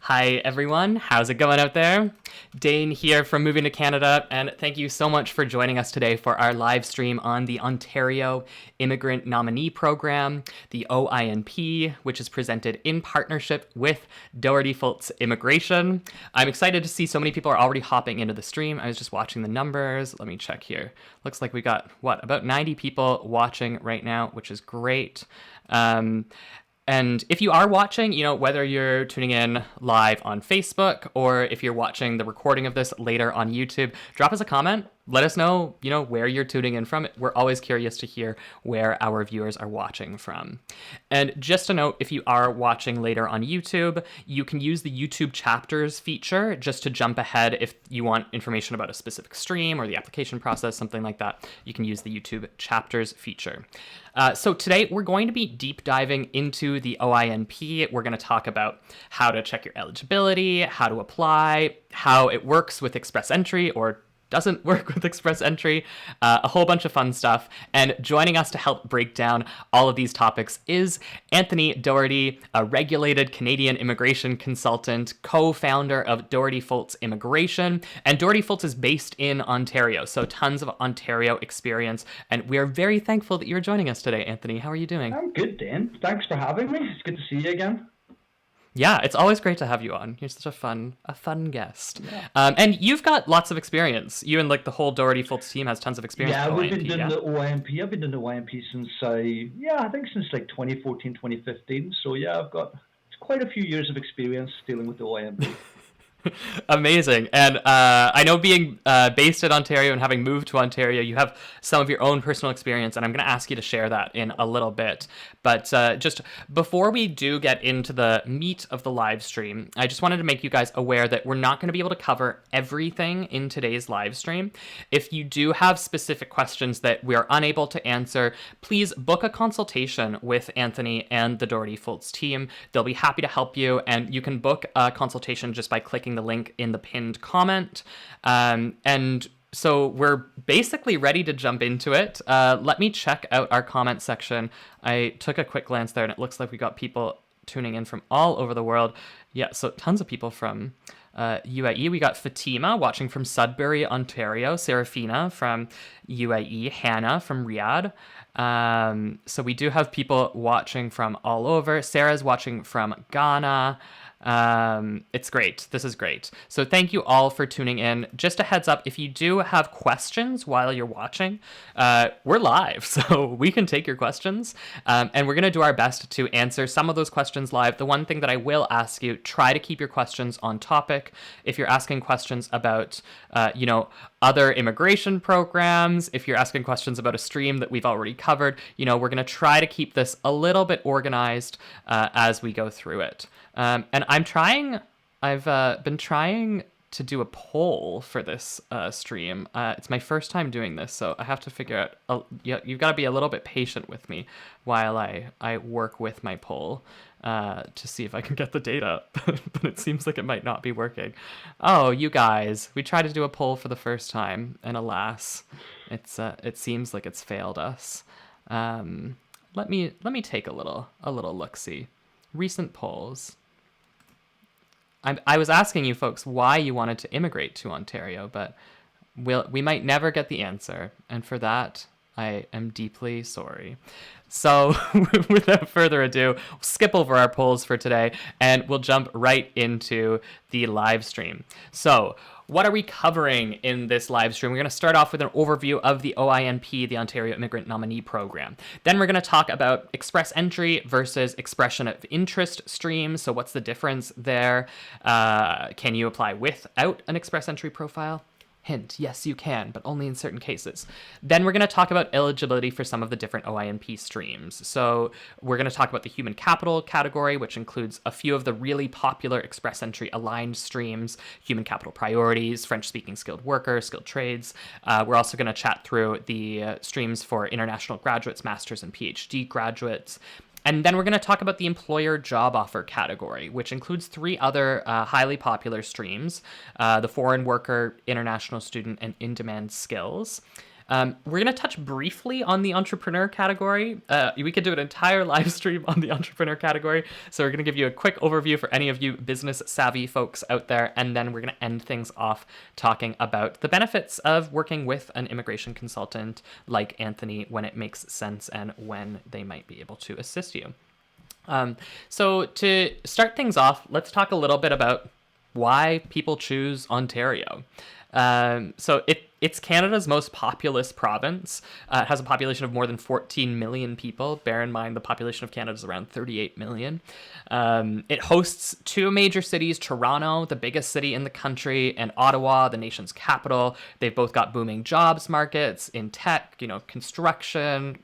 Hi, everyone. How's it going out there? Dane here from Moving to Canada, and thank you so much for joining us today for our live stream on the Ontario Immigrant Nominee Program, the OINP, which is presented in partnership with Doherty Fultz Immigration. I'm excited to see so many people are already hopping into the stream. I was just watching the numbers. Let me check here. Looks like we got, about 90 people watching right now, which is great. And if you are watching, whether you're tuning in live on Facebook or if you're watching the recording of this later on YouTube, drop us a comment. Let us know, where you're tuning in from. We're always curious to hear where our viewers are watching from. And just a note, if you are watching later on YouTube, you can use the YouTube chapters feature just to jump ahead if you want information about a specific stream or the application process, something like that. You can use the YouTube chapters feature. So today we're going to be deep diving into the OINP. We're going to talk about how to check your eligibility, how to apply, how it works with Express Entry or doesn't work with Express Entry, a whole bunch of fun stuff. And joining us to help break down all of these topics is Anthony Doherty, a regulated Canadian immigration consultant, co-founder of Doherty Fultz Immigration. And Doherty Fultz is based in Ontario, so tons of Ontario experience. And we are very thankful that you're joining us today, Anthony. How are you doing? I'm good, Dan. Thanks for having me. It's good to see you again. Yeah, it's always great to have you on. You're such a fun guest. Yeah. And you've got lots of experience. You and the whole Doherty Fultz team has tons of experience. Yeah, we've been doing the OINP. I've been doing the OINP since I think since 2014, 2015. So yeah, I've got quite a few years of experience dealing with the OINP. Amazing. And I know being based in Ontario and having moved to Ontario, you have some of your own personal experience, and I'm going to ask you to share that in a little bit. But just before we do get into the meat of the live stream, I just wanted to make you guys aware that we're not going to be able to cover everything in today's live stream. If you do have specific questions that we're unable to answer, please book a consultation with Anthony and the Doherty Fultz team. They'll be happy to help you, and you can book a consultation just by clicking the link in the pinned comment. And so we're basically ready to jump into it. Let me check out our comment section. I took a quick glance there and it looks like we got people tuning in from all over the world. Yeah, so tons of people from UAE. We got Fatima watching from Sudbury, Ontario, Serafina from UAE, Hannah from Riyadh. So we do have people watching from all over. Sarah's watching from Ghana. It's great. This is great. So thank you all for tuning in. Just a heads up, if you do have questions while you're watching, we're live, so we can take your questions. And we're going to do our best to answer some of those questions live. The one thing that I will ask you, try to keep your questions on topic. If you're asking questions about, other immigration programs, if you're asking questions about a stream that we've already covered, we're going to try to keep this a little bit organized as we go through it. And I've been trying to do a poll for this stream. It's my first time doing this, so I have to figure out, you've got to be a little bit patient with me while I work with my poll to see if I can get the data, but it seems like it might not be working. Oh, you guys, we tried to do a poll for the first time, and alas, it seems like it's failed us. Let me take a little look-see. Recent polls. I was asking you folks why you wanted to immigrate to Ontario, but we might never get the answer, and for that, I am deeply sorry. So without further ado, we'll skip over our polls for today, and we'll jump right into the live stream. So what are we covering in this live stream? We're going to start off with an overview of the OINP, the Ontario Immigrant Nominee Program. Then we're going to talk about Express Entry versus Expression of Interest streams. So what's the difference there? Can you apply without an Express Entry profile? Hint, yes, you can, but only in certain cases. Then we're going to talk about eligibility for some of the different OINP streams. So we're going to talk about the human capital category, which includes a few of the really popular Express Entry aligned streams, human capital priorities, French-speaking skilled workers, skilled trades. We're also going to chat through the streams for international graduates, masters, and PhD graduates. And then we're going to talk about the employer job offer category, which includes three other highly popular streams, the foreign worker, international student, and in-demand skills. We're going to touch briefly on the entrepreneur category. We could do an entire live stream on the entrepreneur category. So we're going to give you a quick overview for any of you business savvy folks out there. And then we're going to end things off talking about the benefits of working with an immigration consultant like Anthony when it makes sense and when they might be able to assist you. So to start things off, let's talk a little bit about why people choose Ontario. So it's Canada's most populous province. It has a population of more than 14 million people. Bear in mind the population of Canada is around 38 million. It hosts two major cities, Toronto, the biggest city in the country, and Ottawa, the nation's capital. They've both got booming jobs markets in tech, construction.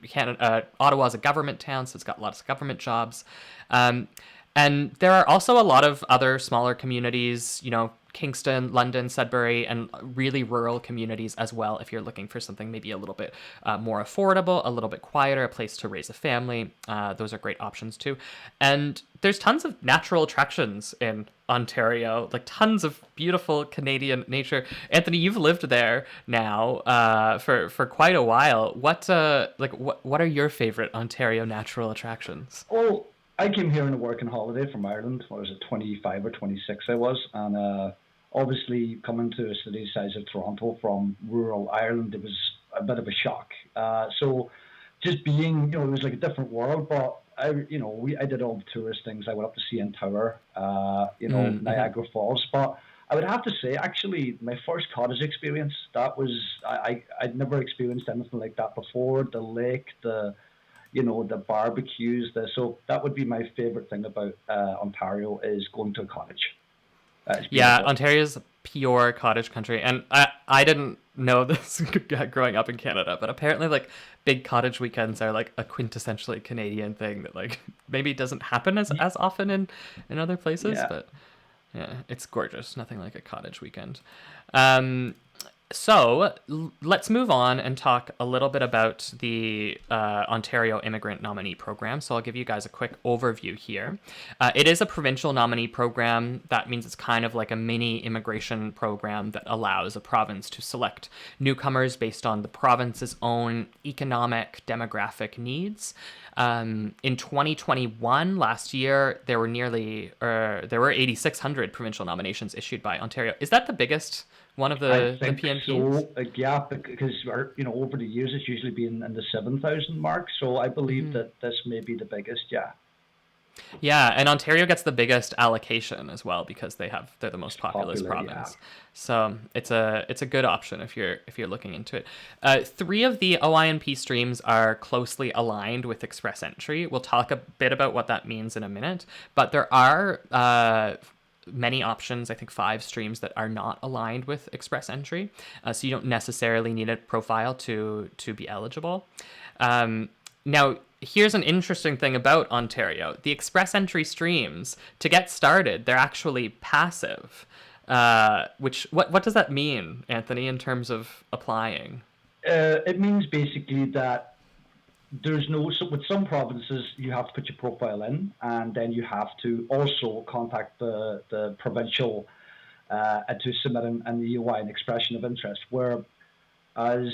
Ottawa's a government town, so it's got lots of government jobs. And there are also a lot of other smaller communities, Kingston, London, Sudbury, and really rural communities as well if you're looking for something maybe a little bit more affordable, a little bit quieter, a place to raise a family. Those are great options too. And there's tons of natural attractions in Ontario, like tons of beautiful Canadian nature. Anthony, you've lived there now for quite a while. What are your favorite Ontario natural attractions? Well, I came here on a working holiday from Ireland. What was it, 25 or 26 I was. And obviously coming to a city the size of Toronto from rural Ireland, it was a bit of a shock. So just being, it was like a different world. But I did all the tourist things. I went up to CN Tower, Niagara Falls. But I would have to say, actually, my first cottage experience, that was, I'd never experienced anything like that before. The lake, the barbecues. So that would be my favorite thing about Ontario is going to a cottage. Yeah, Ontario's pure cottage country. And I didn't know this growing up in Canada, but apparently big cottage weekends are like a quintessentially Canadian thing that maybe doesn't happen as often in other places. Yeah. But yeah, it's gorgeous. Nothing like a cottage weekend. So let's move on and talk a little bit about the Ontario Immigrant Nominee Program. So I'll give you guys a quick overview here. It is a provincial nominee program. That means it's kind of like a mini immigration program that allows a province to select newcomers based on the province's own economic demographic needs. In 2021, last year, there were 8,600 provincial nominations issued by Ontario. Is that the biggest one of the PNPs? So, yeah, because over the years it's usually been in the 7,000 mark. So I believe that this may be the biggest. Yeah. Yeah, and Ontario gets the biggest allocation as well because they're the most populous province. Yeah. So it's a good option if you're looking into it. 3 of the OINP streams are closely aligned with Express Entry. We'll talk a bit about what that means in a minute, but there are many options, I think 5 streams that are not aligned with Express Entry. So you don't necessarily need a profile to be eligible. Now, here's an interesting thing about Ontario. The Express Entry streams, to get started, they're actually passive. What does that mean, Anthony, in terms of applying? It means basically that with some provinces, you have to put your profile in, and then you have to also contact the provincial to submit an EOI, an expression of interest, whereas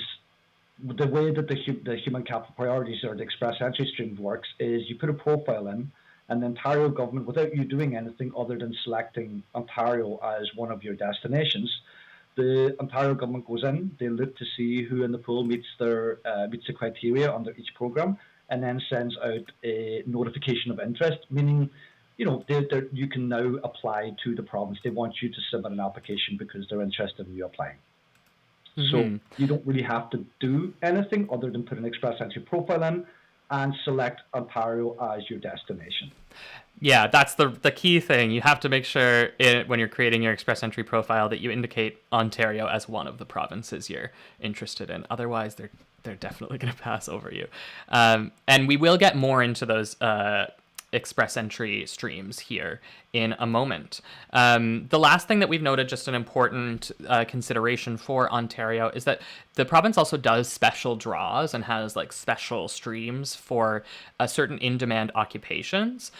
the way that the human capital priorities or the Express Entry stream works is you put a profile in, and the Ontario government, without you doing anything other than selecting Ontario as one of your destinations, the Ontario government goes in, they look to see who in the pool meets the criteria under each program, and then sends out a notification of interest, meaning you can now apply to the province. They want you to submit an application because they're interested in you applying. Mm-hmm. So you don't really have to do anything other than put an Express Entry profile in and select Ontario as your destination. Yeah, that's the key thing. You have to make sure when you're creating your Express Entry profile that you indicate Ontario as one of the provinces you're interested in. Otherwise, they're definitely going to pass over you. And we will get more into those Express Entry streams here in a moment. The last thing that we've noted, just an important consideration for Ontario, is that the province also does special draws and has like special streams for certain in-demand occupations.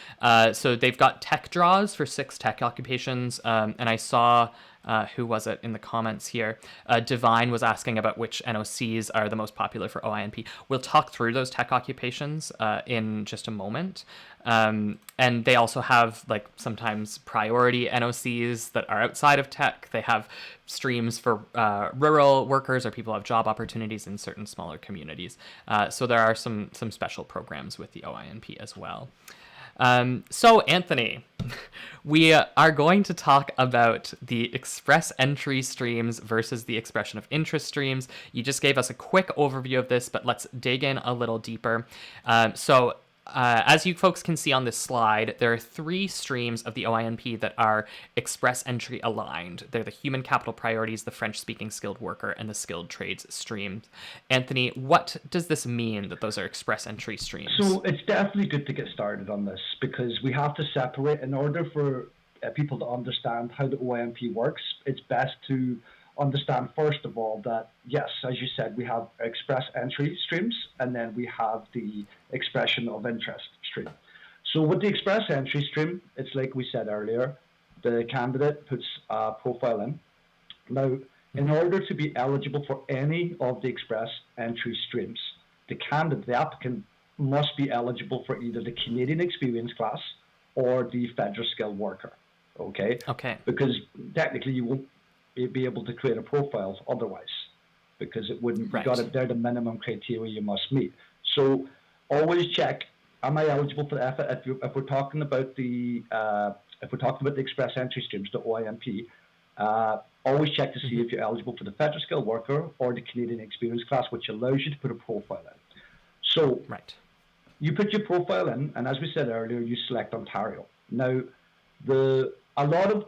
So they've got tech draws for 6 tech occupations, and I saw who was it in the comments here? Divine was asking about which NOCs are the most popular for OINP. We'll talk through those tech occupations in just a moment. And they also have like sometimes priority NOCs that are outside of tech. They have streams for rural workers or people who have job opportunities in certain smaller communities. So there are some special programs with the OINP as well. So Anthony, we are going to talk about the express entry streams versus the expression of interest streams. You just gave us a quick overview of this, but let's dig in a little deeper. As you folks can see on this slide, there are 3 streams of the OINP that are express entry aligned. They're the human capital priorities, the French-speaking skilled worker, and the skilled trades streams. Anthony, what does this mean that those are express entry streams? So it's definitely good to get started on this because we have to separate in order for people to understand how the OINP works. It's best to understand, first of all, that yes, as you said, we have express entry streams and then we have the expression of interest stream. So with the express entry stream, it's like we said earlier, the candidate puts a profile in. Now, in order to be eligible for any of the express entry streams, the applicant must be eligible for either the Canadian experience class or the federal skilled worker. Okay. Because technically you won't be able to create a profile otherwise, because it wouldn't. Right. They're the minimum criteria you must meet. So always check: am I eligible for the if we're talking about the express entry streams, the OINP? Always check to see if you're eligible for the federal skilled worker or the Canadian experience class, which allows you to put a profile in. So you put your profile in, and as we said earlier, you select Ontario. Now, a lot of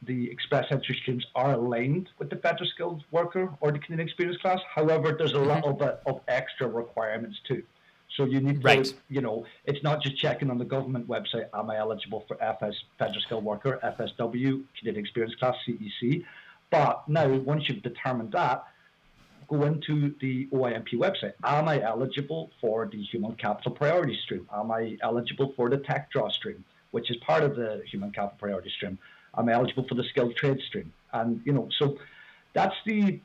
the express entry streams are aligned with the federal skilled worker or the Canadian experience class. However, there's a little bit of extra requirements too. So you need to, it's not just checking on the government website, am I eligible for FS, federal skilled worker, FSW, Canadian experience class, CEC. But now, once you've determined that, go into the OINP website. Am I eligible for the human capital priority stream? Am I eligible for the tech draw stream, which is part of the human capital priority stream? Am I eligible for the skilled trade stream? And so that's the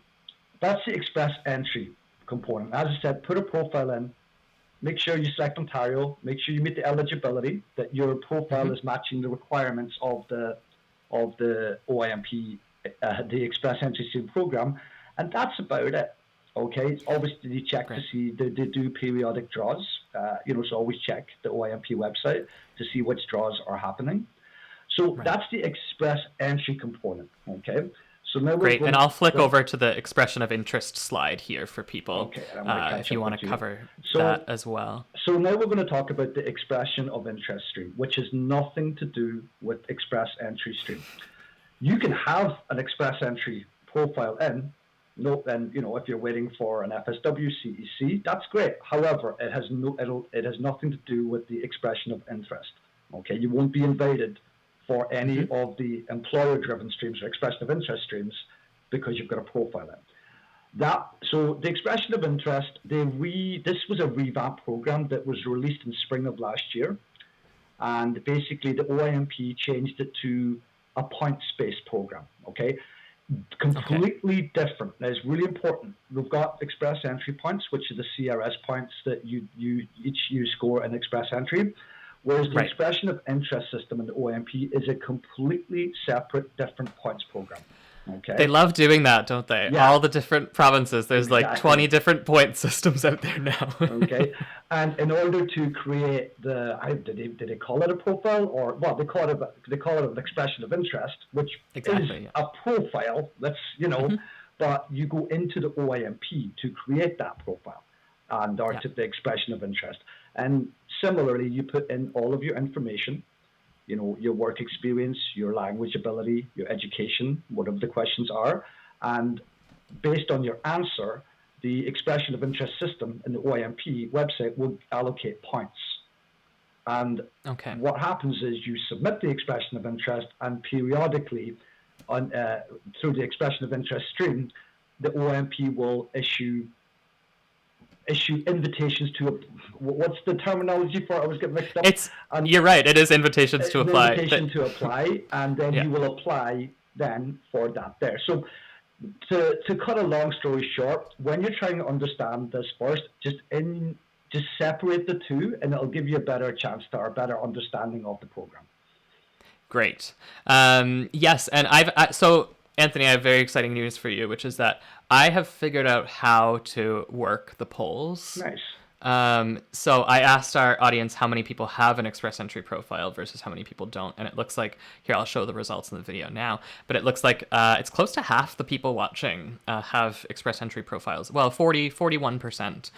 express entry component. As I said, put a profile in, make sure you select Ontario, make sure you meet the eligibility, that your profile is matching the requirements of the OINP, the express entry stream program, and that's about it. Okay, obviously you check to see they do periodic draws. So always check the OINP website to see which draws are happening. So that's the express entry component. Okay. So now great, and I'll flick over to the expression of interest slide here for people if you want to cover that as well. So now we're going to talk about the expression of interest stream, which has nothing to do with express entry stream. You can have an express entry profile in. If you're waiting for an FSW CEC, that's great. However, it has nothing to do with the expression of interest. Okay, you won't be invited for any of the employer-driven streams or expression of interest streams because you've got a profile in. So the expression of interest, this was a revamped program that was released in spring of last year, and basically the OINP changed it to a points-based program. Okay. Completely different. Now, it's really important. We've got express entry points, which are the CRS points that you score in express entry, whereas the expression of interest system in the OINP is a completely separate, different points program. Okay. They love doing that, don't they? Yeah. All the different provinces. There's like 20 different point systems out there now. Okay. And in order to create did they call it a profile they call it an expression of interest, which is a profile. That's but you go into the OINP to create that profile and to the expression of interest. And similarly, you put in all of your information. Your work experience, your language ability, your education, whatever the questions are. And based on your answer, the expression of interest system in the OINP website will allocate points. And Okay. what happens is you submit the expression of interest, and periodically, through the expression of interest stream, the OINP will issue invitations to, what's the terminology for it? I was getting mixed up. You're right. It is invitations to apply. Invitation to apply, and then you will apply then for that there. So to cut a long story short, when you're trying to understand this first, just separate the two, and it'll give you a better chance to, or a better understanding of the program. Great. Yes, and so Anthony, I have very exciting news for you, which is that I have figured out how to work the polls. Nice. So I asked our audience how many people have an Express Entry profile versus how many people don't. And it looks like, here, I'll show the results in the video now, but it looks like it's close to half the people watching have Express Entry profiles. Well, 41%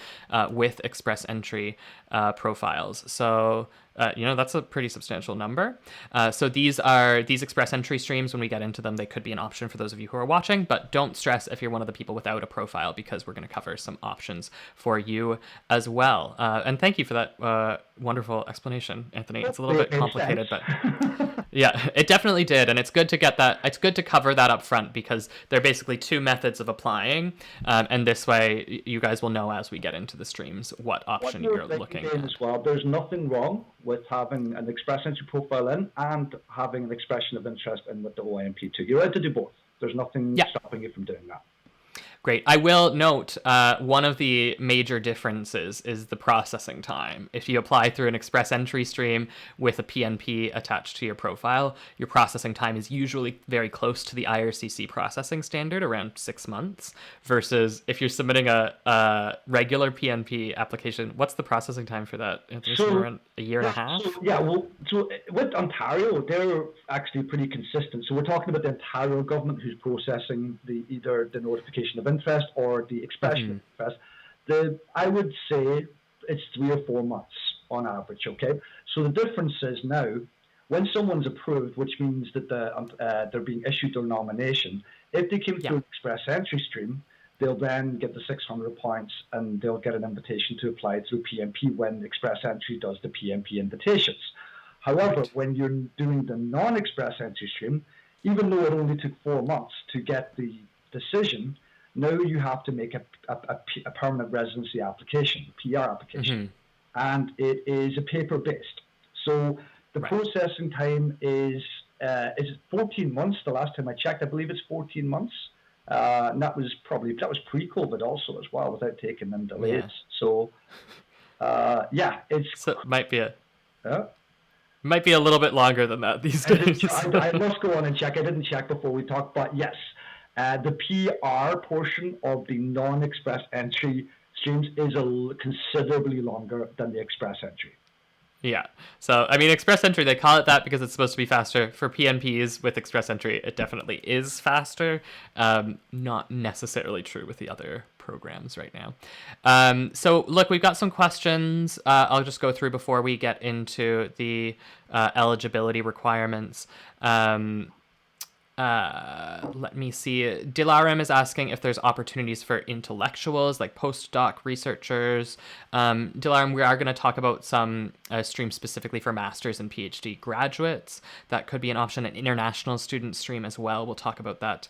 with Express Entry profiles. So that's a pretty substantial number. So these Express Entry streams, when we get into them, they could be an option for those of you who are watching, but don't stress if you're one of the people without a profile, because we're going to cover some options for you as well. And thank you for that wonderful explanation, Anthony. It's a little bit complicated, but yeah, it definitely did. And it's good to get that. It's good to cover that up front, because there are basically two methods of applying. And this way you guys will know as we get into the streams what option you're looking at. As well, there's nothing wrong with having an Express Entry profile in and having an expression of interest in with the OINP too. You're allowed to do both. There's nothing stopping you from doing that. Great. I will note one of the major differences is the processing time. If you apply through an Express Entry stream with a PNP attached to your profile, your processing time is usually very close to the IRCC processing standard, around 6 months, versus if you're submitting a regular PNP application, what's the processing time for that? It's around a year and a half? So with Ontario, they're actually pretty consistent. So we're talking about the Ontario government who's processing either the notification of interest or the expression of interest. I would say it's 3 or 4 months on average, okay? So the difference is now, when someone's approved, which means that they're being issued their nomination, if they came through an Express Entry stream, they'll then get the 600 points and they'll get an invitation to apply through PNP when Express Entry does the PNP invitations. However, when you're doing the non-Express Entry stream, even though it only took 4 months to get the decision, now you have to make a permanent residency application, PR application, and it is a paper-based. So the processing time is 14 months. The last time I checked, I believe it's 14 months. And that was pre-COVID also as well, without taking them delays. Yeah. So so it might be a little bit longer than that these days. I must go on and check. I didn't check before we talked, but yes. The PR portion of the non-Express Entry streams is considerably longer than the Express Entry. Yeah. So, I mean, Express Entry, they call it that because it's supposed to be faster. For PNPs with Express Entry, it definitely is faster. Not necessarily true with the other programs right now. So, look, we've got some questions. I'll just go through before we get into the eligibility requirements. Let me see. Dilaram is asking if there's opportunities for intellectuals like postdoc researchers. Dilaram, we are going to talk about some streams specifically for master's and PhD graduates. That could be an option. An international student stream as well. We'll talk about that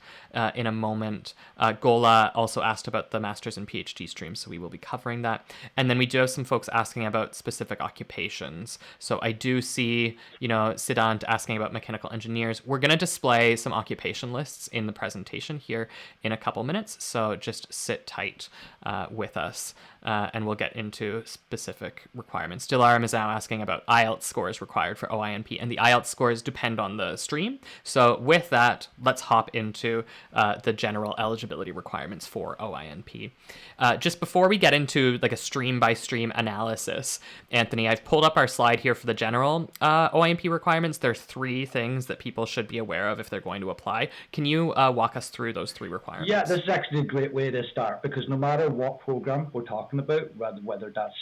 in a moment. Gola also asked about the master's and PhD stream, so we will be covering that. And then we do have some folks asking about specific occupations. So I do see, Siddhant asking about mechanical engineers. We're going to display some occupation lists in the presentation here in a couple minutes, so just sit tight with us and we'll get into specific requirements. Dilaram is now asking about IELTS scores required for OINP, and the IELTS scores depend on the stream. So with that, let's hop into the general eligibility requirements for OINP. Just before we get into like a stream by stream analysis, Anthony, I've pulled up our slide here for the general OINP requirements. There are 3 things that people should be aware of if they're going to apply. Can you walk us through those 3 requirements? Yeah, this is actually a great way to start, because no matter what program we're talking about, whether that's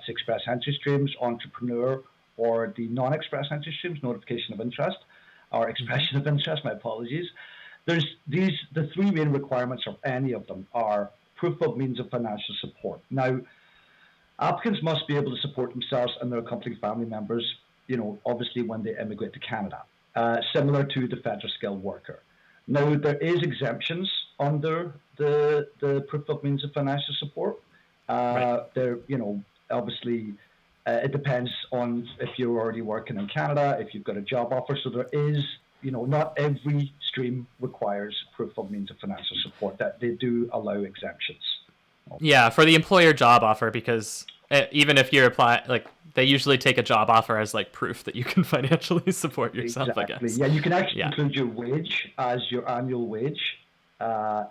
Express Entry streams, entrepreneur, or the non-Express Entry streams, notification of interest, or expression of interest, my apologies, the 3 main requirements of any of them are proof of means of financial support. Now, Applicants must be able to support themselves and their accompanying family members, obviously when they immigrate to Canada, similar to the federal skilled worker. Now, there is exemptions under the proof of means of financial support. Right. There, obviously, it depends on if you're already working in Canada, if you've got a job offer. So there is, not every stream requires proof of means of financial support. That they do allow exemptions. Yeah, for the employer job offer, because even if you apply, like they usually take a job offer as like proof that you can financially support yourself. Exactly. I guess. Yeah, you can actually include your wage as your annual wage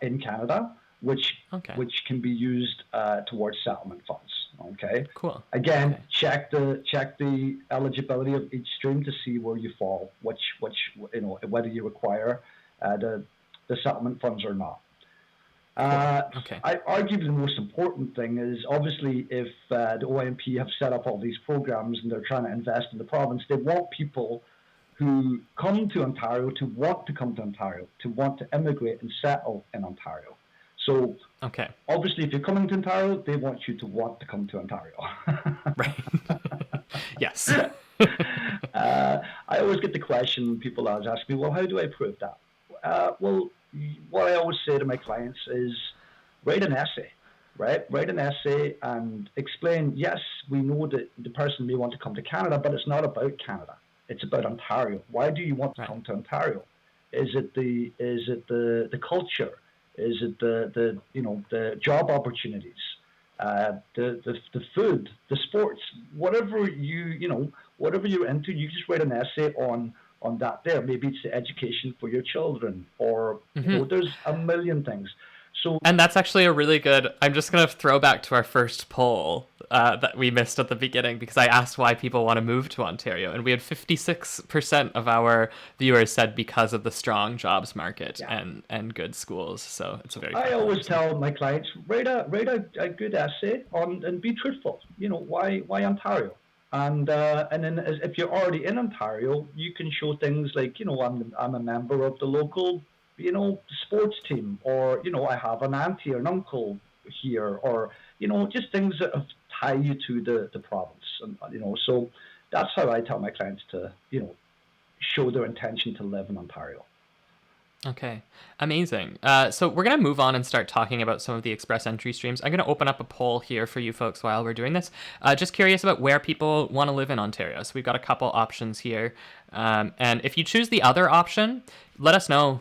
in Canada, which can be used towards settlement funds. Okay. Cool. Again, check the eligibility of each stream to see where you fall, which whether you require the settlement funds or not. I argue the most important thing is obviously if the OINP have set up all these programs and they're trying to invest in the province, they want people who come to Ontario to want to come to Ontario, to want to immigrate and settle in Ontario. So obviously if you're coming to Ontario, they want you to want to come to Ontario. Right. Yes. I always get the question, people always ask me, well, how do I prove that? Well, what I always say to my clients is write an essay, right? Write an essay and explain, yes, we know that the person may want to come to Canada, but it's not about Canada. It's about Ontario. Why do you want to come to Ontario? Is it the culture? Is it the job opportunities? The food, the sports, whatever you're into, you just write an essay on that there. Maybe it's the education for your children or there's a million things. And that's actually a really good, I'm just going to throw back to our first poll that we missed at the beginning because I asked why people want to move to Ontario. And we had 56% of our viewers said because of the strong jobs market and good schools. So it's a very I always tell my clients, write a good essay and be truthful. Why Ontario? And then if you're already in Ontario, you can show things like, I'm a member of the local sports team, or I have an auntie or an uncle here, or just things that tie you to the province, and so that's how I tell my clients to show their intention to live in Ontario. Okay, amazing. So we're going to move on and start talking about some of the express entry streams. I'm going to open up a poll here for you folks while we're doing this. Just curious about where people want to live in Ontario. So we've got a couple options here. And if you choose the other option, let us know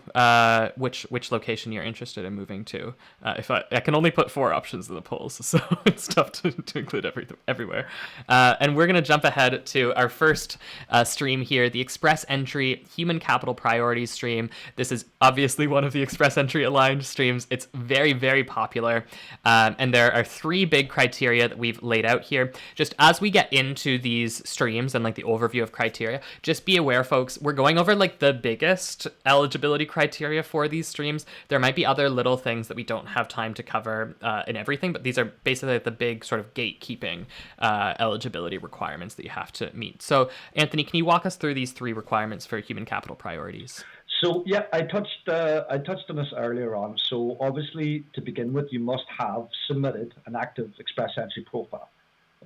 which location you're interested in moving to. If I can only put 4 options in the polls, so it's tough to include everywhere. And we're going to jump ahead to our first stream here, the Express Entry Human Capital Priorities stream. This is obviously one of the Express Entry aligned streams. It's very, very popular. And there are 3 big criteria that we've laid out here. Just as we get into these streams and like the overview of criteria, just be aware, folks, we're going over like the biggest eligibility criteria for these streams. There might be other little things that we don't have time to cover in everything, but these are basically the big sort of gatekeeping eligibility requirements that you have to meet. So, Anthony, can you walk us through these 3 requirements for human capital priorities? So, yeah, I touched on this earlier on. So, obviously, to begin with, you must have submitted an active Express Entry profile.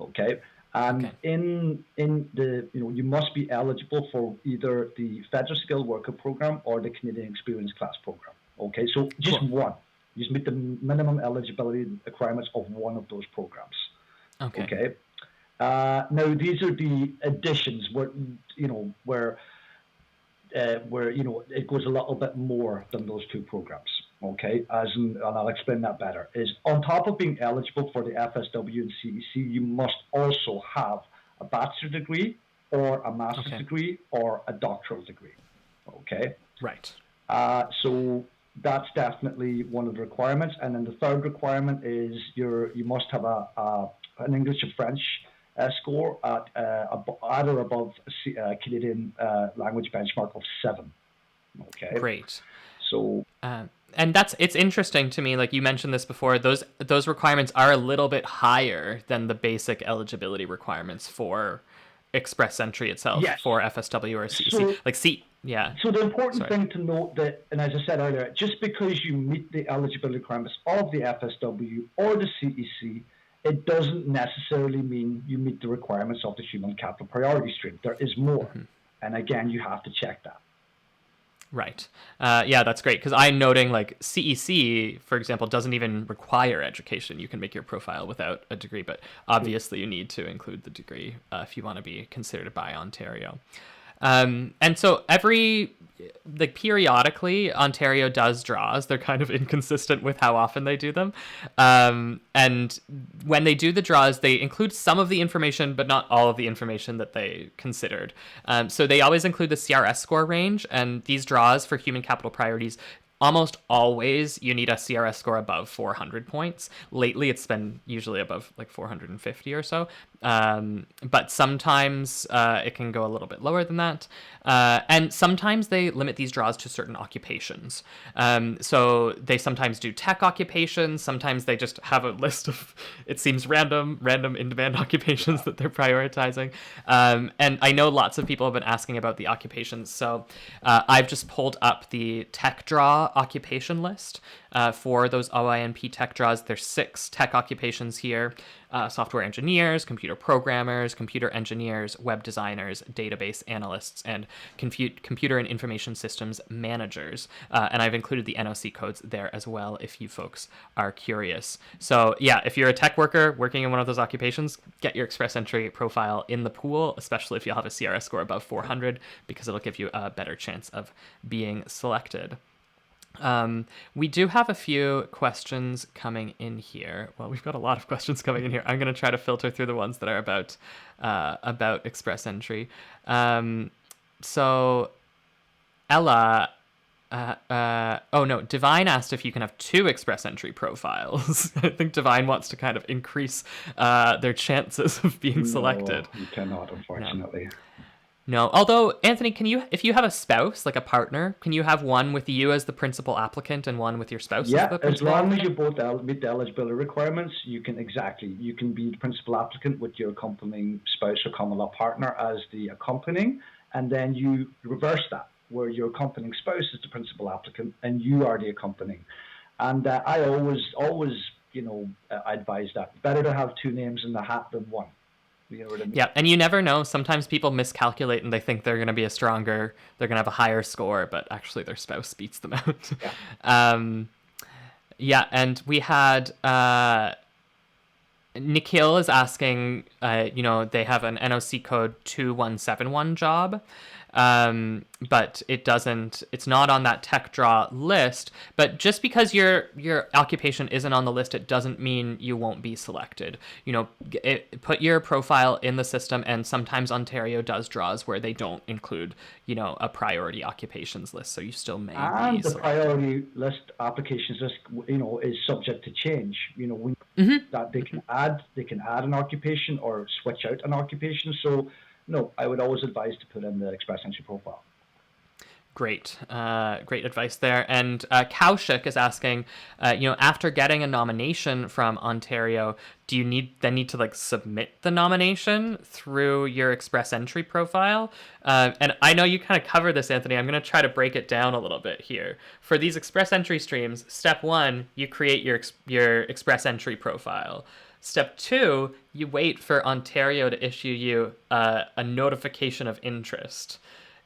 Okay. And in the you must be eligible for either the Federal Skilled Worker Program or the Canadian Experience Class Program. Okay, so just one. You just meet the minimum eligibility requirements of one of those programs. Okay. Now these are the additions where it goes a little bit more than those 2 programs. Okay, and I'll explain that better, is on top of being eligible for the FSW and CEC, you must also have a bachelor's degree or a master's degree or a doctoral degree. Okay? Right. So that's definitely one of the requirements. And then the third requirement is you must have an English or French score at or above Canadian language benchmark of 7. Okay? Great. So... and it's interesting to me, like you mentioned this before, those requirements are a little bit higher than the basic eligibility requirements for Express Entry itself, for FSW or CEC. So the important thing to note that, and as I said earlier, just because you meet the eligibility requirements of the FSW or the CEC, it doesn't necessarily mean you meet the requirements of the human capital priority stream. There is more. And again, you have to check that. Right. Yeah, that's great. Because I'm noting like CEC, for example, doesn't even require education. You can make your profile without a degree, but obviously you need to include the degree if you want to be considered by Ontario. And so periodically, Ontario does draws. They're kind of inconsistent with how often they do them. And when they do the draws, they include some of the information, but not all of the information that they considered. So they always include the CRS score range, and these draws for human capital priorities almost always you need a CRS score above 400 points. Lately, it's been usually above like 450 or so. But sometimes it can go a little bit lower than that. And sometimes they limit these draws to certain occupations. So they sometimes do tech occupations. Sometimes they just have a list of, it seems random in-demand occupations that they're prioritizing. And I know lots of people have been asking about the occupations. So I've just pulled up the tech draw occupation list for those OINP tech draws. There's 6 tech occupations here. Software engineers, computer programmers, computer engineers, web designers, database analysts, and computer and information systems managers. And I've included the NOC codes there as well if you folks are curious. So yeah, if you're a tech worker working in one of those occupations, get your Express Entry profile in the pool, especially if you'll have a CRS score above 400, because it'll give you a better chance of being selected. We do have a few questions coming in here. Well, we've got a lot of questions coming in here. I'm going to try to filter through the ones that are about Express Entry. So Ella, oh no, Divine asked if you can have 2 Express Entry profiles. I think Divine wants to kind of increase their chances of being selected. No, you cannot, unfortunately. No, although Anthony, if you have a spouse, like a partner, can you have one with you as the principal applicant and one with your spouse? Yeah, as the as principal long applicant? as you both meet the eligibility requirements, you can be the principal applicant with your accompanying spouse or common law partner as the accompanying, and then you reverse that, where your accompanying spouse is the principal applicant and you are the accompanying. And I always, advise that better to have 2 names in the hat than one. You know what I mean? Yeah, and you never know. Sometimes people miscalculate and they think they're going to be they're going to have a higher score, but actually their spouse beats them out. Yeah. Yeah, and we had Nikhil is asking, they have an NOC code 2171 job, but it's not on that tech draw list. But just because your occupation isn't on the list, it doesn't mean you won't be selected. Put your profile in the system, and sometimes Ontario does draws where they don't include, a priority occupations list, so you still may be selected. Priority list applications list, is subject to change. That they can add an occupation or switch out an occupation. So no, I would always advise to put in the Express Entry profile. Great advice there. And Kaushik is asking, after getting a nomination from Ontario, do you need to submit the nomination through your Express Entry profile? And I know you kind of cover this, Anthony. I'm going to try to break it down a little bit here. For these Express Entry streams, step 1, you create your Express Entry profile. Step 2, you wait for Ontario to issue you a notification of interest.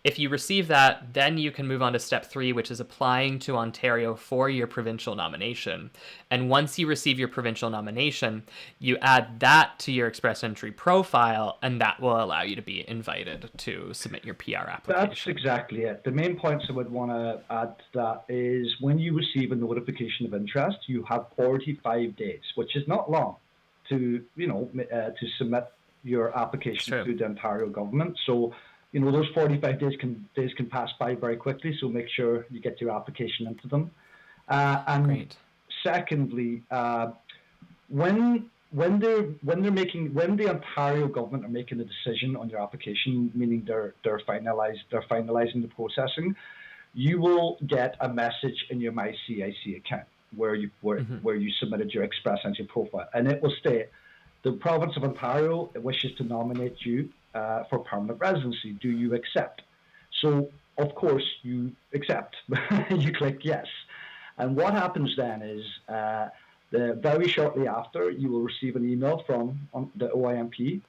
If you receive that, then you can move on to step 3, which is applying to Ontario for your provincial nomination. And once you receive your provincial nomination, you add that to your Express Entry profile, and that will allow you to be invited to submit your PR application. That's exactly it. The main points I would want to add to that is when you receive a notification of interest, you have 45 days, which is not long, to submit your application to the Ontario government. So those 45 days can pass by very quickly, so make sure you get your application into them. And Great. Secondly, when the Ontario government are making a decision on your application, meaning they're finalizing the processing, you will get a message in your MyCIC account where you submitted your Express Entry profile, and it will state the province of Ontario wishes to nominate you for permanent residency. Do you accept? So, of course, you accept. You click yes. And what happens then is Very shortly after, you will receive an email from the OINP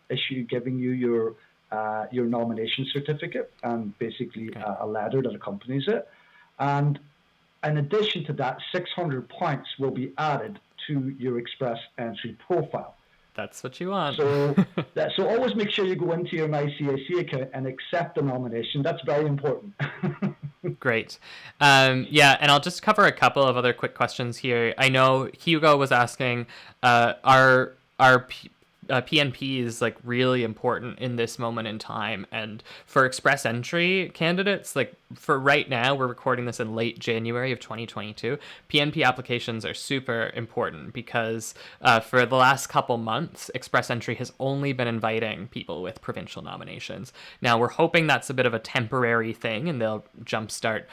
giving you your nomination certificate and basically a letter that accompanies it. And in addition to that, 600 points will be added to your Express Entry profile. That's what you want. So always make sure you go into your MyCAC account and accept the nomination. That's very important. Great. Yeah, and I'll just cover a couple of other quick questions here. I know Hugo was asking, are PNP is like really important in this moment in time, and for Express Entry candidates, like for right now, we're recording this in late January of 2022. PNP applications are super important because for the last couple months, Express Entry has only been inviting people with provincial nominations. Now we're hoping that's a bit of a temporary thing, and they'll jumpstart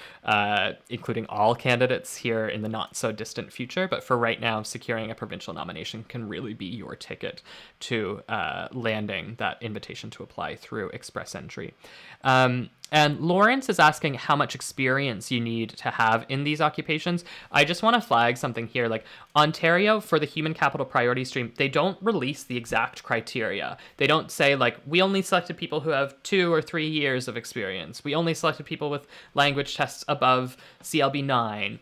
including all candidates here in the not so distant future. But for right now, securing a provincial nomination can really be your ticket to landing that invitation to apply through Express Entry. And Lawrence is asking how much experience you need to have in these occupations. I just want to flag something here. Like Ontario, for the Human Capital Priority Stream, they don't release the exact criteria. They don't say like, we only selected people who have 2 or 3 years of experience. We only selected people with language tests above CLB 9.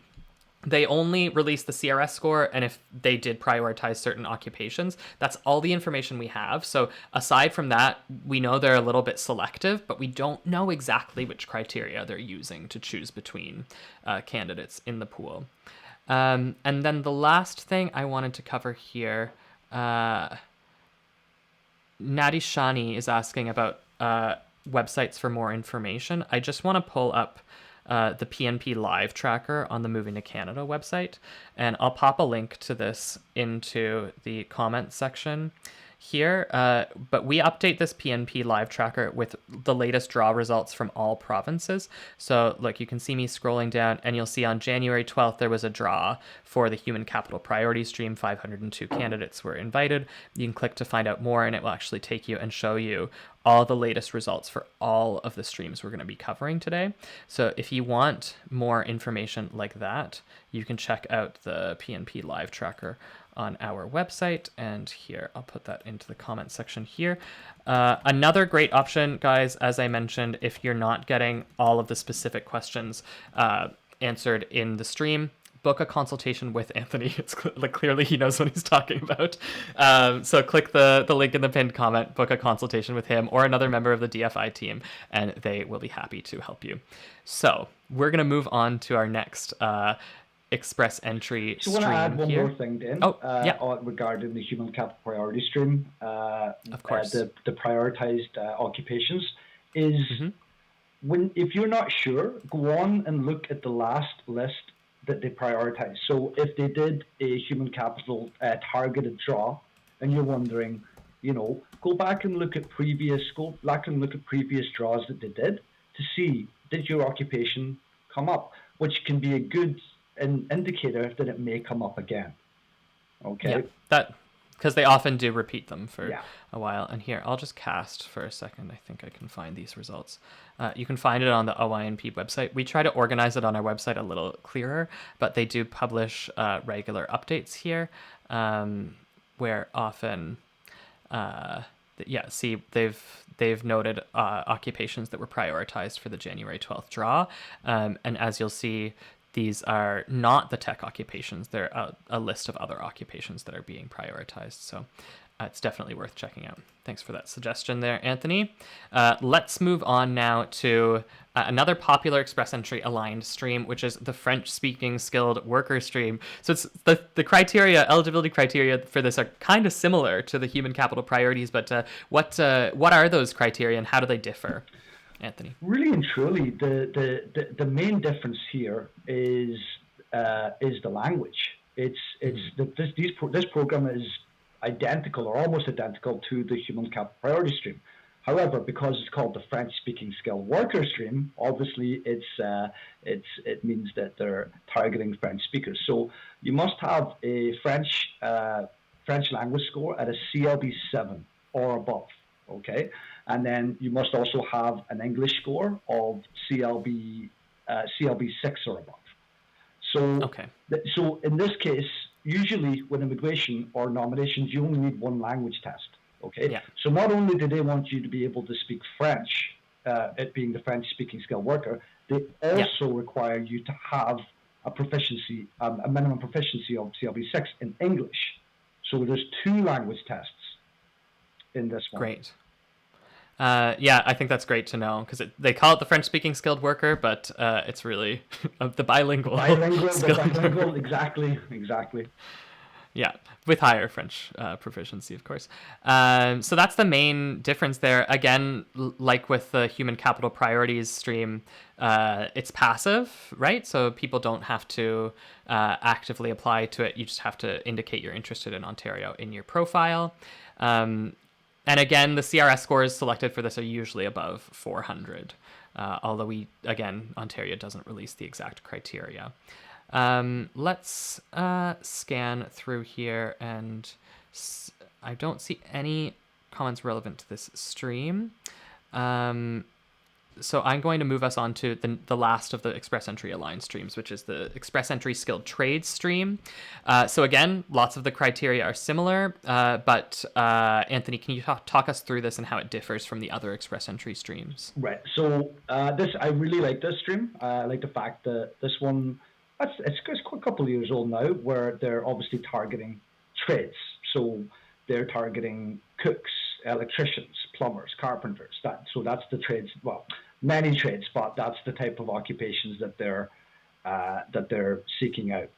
They only release the CRS score, and if they did prioritize certain occupations, that's all the information we have. So aside from that, we know they're a little bit selective, but we don't know exactly which criteria they're using to choose between candidates in the pool. And then the last thing I wanted to cover here, Nadi Shani is asking about websites for more information. I just want to pull up the PNP live tracker on the Moving to Canada website, and I'll pop a link to this into the comments section here. But we update this PNP live tracker with the latest draw results from all provinces. So look, you can see me scrolling down, and you'll see on January 12th, there was a draw for the Human Capital Priority Stream. 502 candidates were invited. You can click to find out more, and it will actually take you and show you all the latest results for all of the streams we're going to be covering today. So if you want more information like that, you can check out the PNP live tracker on our website. And here, I'll put that into the comment section here. Another great option, guys, as I mentioned, if you're not getting all of the specific questions answered in the stream, book a consultation with Anthony. It's clearly he knows what he's talking about. So click the link in the pinned comment, book a consultation with him or another member of the DFI team, and they will be happy to help you. So we're going to move on to our next Express Entry stream. So I want to add one more thing, Dan, regarding the Human Capital Priority Stream. Of course. The prioritized occupations is if you're not sure, go on and look at the last list that they prioritize. So if they did a human capital targeted draw, and you're wondering, go back and look at previous draws that they did to see, did your occupation come up, which can be a good indicator that it may come up again. Okay. Yeah, that because they often do repeat them for a while. And here, I'll just cast for a second. I think I can find these results. You can find it on the OINP website. We try to organize it on our website a little clearer, but they do publish regular updates here, where often, see, they've noted occupations that were prioritized for the January 12th draw. And as you'll see, these are not the tech occupations. They're a list of other occupations that are being prioritized. So it's definitely worth checking out. Thanks for that suggestion there, Anthony. Let's move on now to another popular Express Entry aligned stream, which is the French-speaking skilled worker stream. So it's the criteria, eligibility criteria for this are kind of similar to the human capital priorities, but what are those criteria and how do they differ? Anthony. Really and truly, the main difference here is the language. This program is identical or almost identical to the Human Capital Priority Stream. However, because it's called the French-speaking skilled worker stream, obviously it means that they're targeting French speakers. So you must have a French language score at a CLB 7 or above. Okay, and then you must also have an English score of CLB 6 or above. So, so in this case, usually with immigration or nominations, you only need one language test. Okay, Yeah. so not only do they want you to be able to speak French, it being the French-speaking skilled worker, they Yeah. also require you to have a proficiency, a minimum proficiency of CLB6 in English. So there's 2 language tests in this one. Great. Yeah, I think that's great to know because they call it the French-speaking skilled worker, but it's really the bilingual. Bilingual, exactly. Yeah, with higher French proficiency, of course. So that's the main difference there. Again, like with the human capital priorities stream, it's passive, right? So people don't have to actively apply to it. You just have to indicate you're interested in Ontario in your profile. And again, the CRS scores selected for this are usually above 400, although Ontario doesn't release the exact criteria. Let's scan through here, and I don't see any comments relevant to this stream. So I'm going to move us on to the last of the Express Entry aligned streams, which is the Express Entry Skilled Trades stream. So again, lots of the criteria are similar, but Anthony, can you talk us through this and how it differs from the other Express Entry streams? Right. So I really like this stream. I like the fact that this one, it's a couple of years old now, where they're obviously targeting trades. So they're targeting cooks, electricians, plumbers, carpenters. So that's the trades. Well, many trades, but that's the type of occupations that they're seeking out.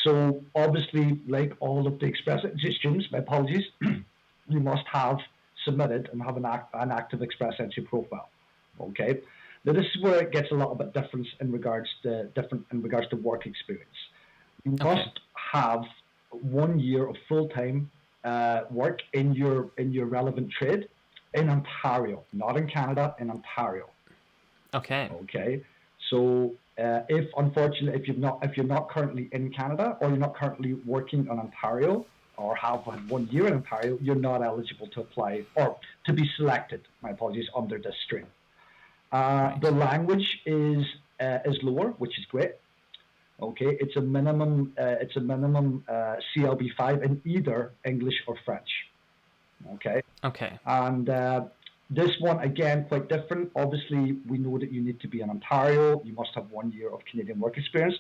So obviously, like all of the Express Entry streams, my apologies, you must have submitted and have an active Express Entry profile. Okay. Now this is where it gets a little bit different in regards to work experience. You must have 1 year of full-time work in your relevant trade in Ontario, not in Canada, in Ontario. Okay. Okay. So if you're not currently in Canada, or you're not currently working in Ontario, or have had 1 year in Ontario, you're not eligible to apply or to be selected. My apologies, under this stream. The language is lower, which is great. Okay, it's a minimum CLB5 in either English or French. Okay. And this one, again, quite different. Obviously, we know that you need to be in Ontario. You must have 1 year of Canadian work experience.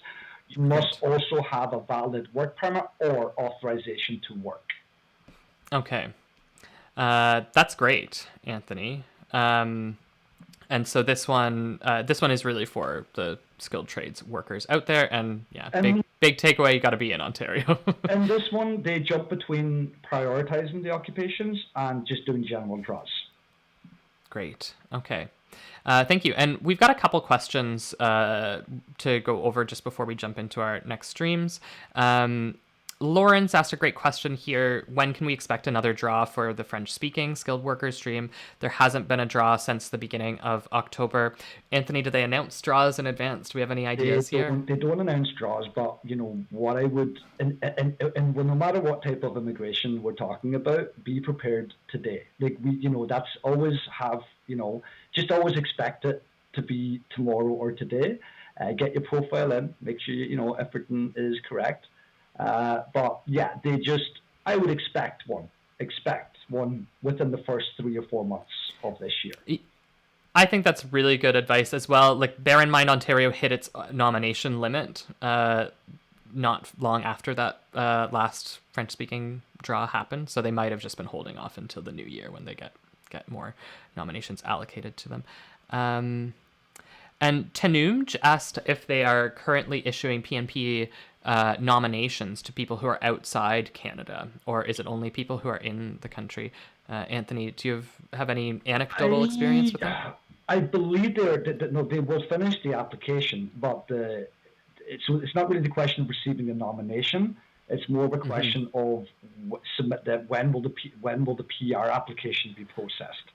You must also have a valid work permit or authorization to work. Okay. That's great, Anthony. And so this one is really for the skilled trades workers out there. And big takeaway, you got to be in Ontario. And this one, they jump between prioritizing the occupations and just doing general draws. Great. Okay. Thank you. And we've got a couple questions to go over just before we jump into our next streams. Lawrence asked a great question here. When can we expect another draw for the French-speaking skilled workers stream? There hasn't been a draw since the beginning of October. Anthony, do they announce draws in advance? Do we have any ideas here? They don't announce draws, but what I would, and no matter what type of immigration we're talking about, be prepared today. Like that's always have, just always expect it to be tomorrow or today. Get your profile in, make sure everything is correct. But yeah, I would expect one within the first 3 or 4 months of this year. I think that's really good advice as well. Like, bear in mind, Ontario hit its nomination limit not long after that last French-speaking draw happened, so they might have just been holding off until the new year when they get more nominations allocated to them. And Tanumj asked if they are currently issuing PNP nominations to people who are outside Canada, or is it only people who are in the country? Anthony, do you have any anecdotal experience with that? I believe they will finish the application, but it's not really the question of receiving a nomination. It's more of a question of when will the PR application be processed.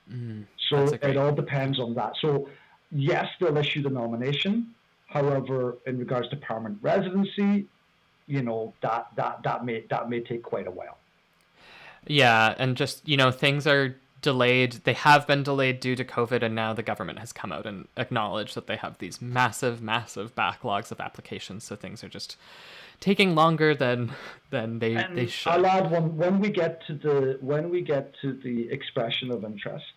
So it all depends on that. So yes, they'll issue the nomination. However, in regards to permanent residency, that may take quite a while. Yeah, and just things are delayed. They have been delayed due to COVID, and now the government has come out and acknowledged that they have these massive, massive backlogs of applications. So things are just taking longer than they And should. I'll add one when we get to the expression of interest.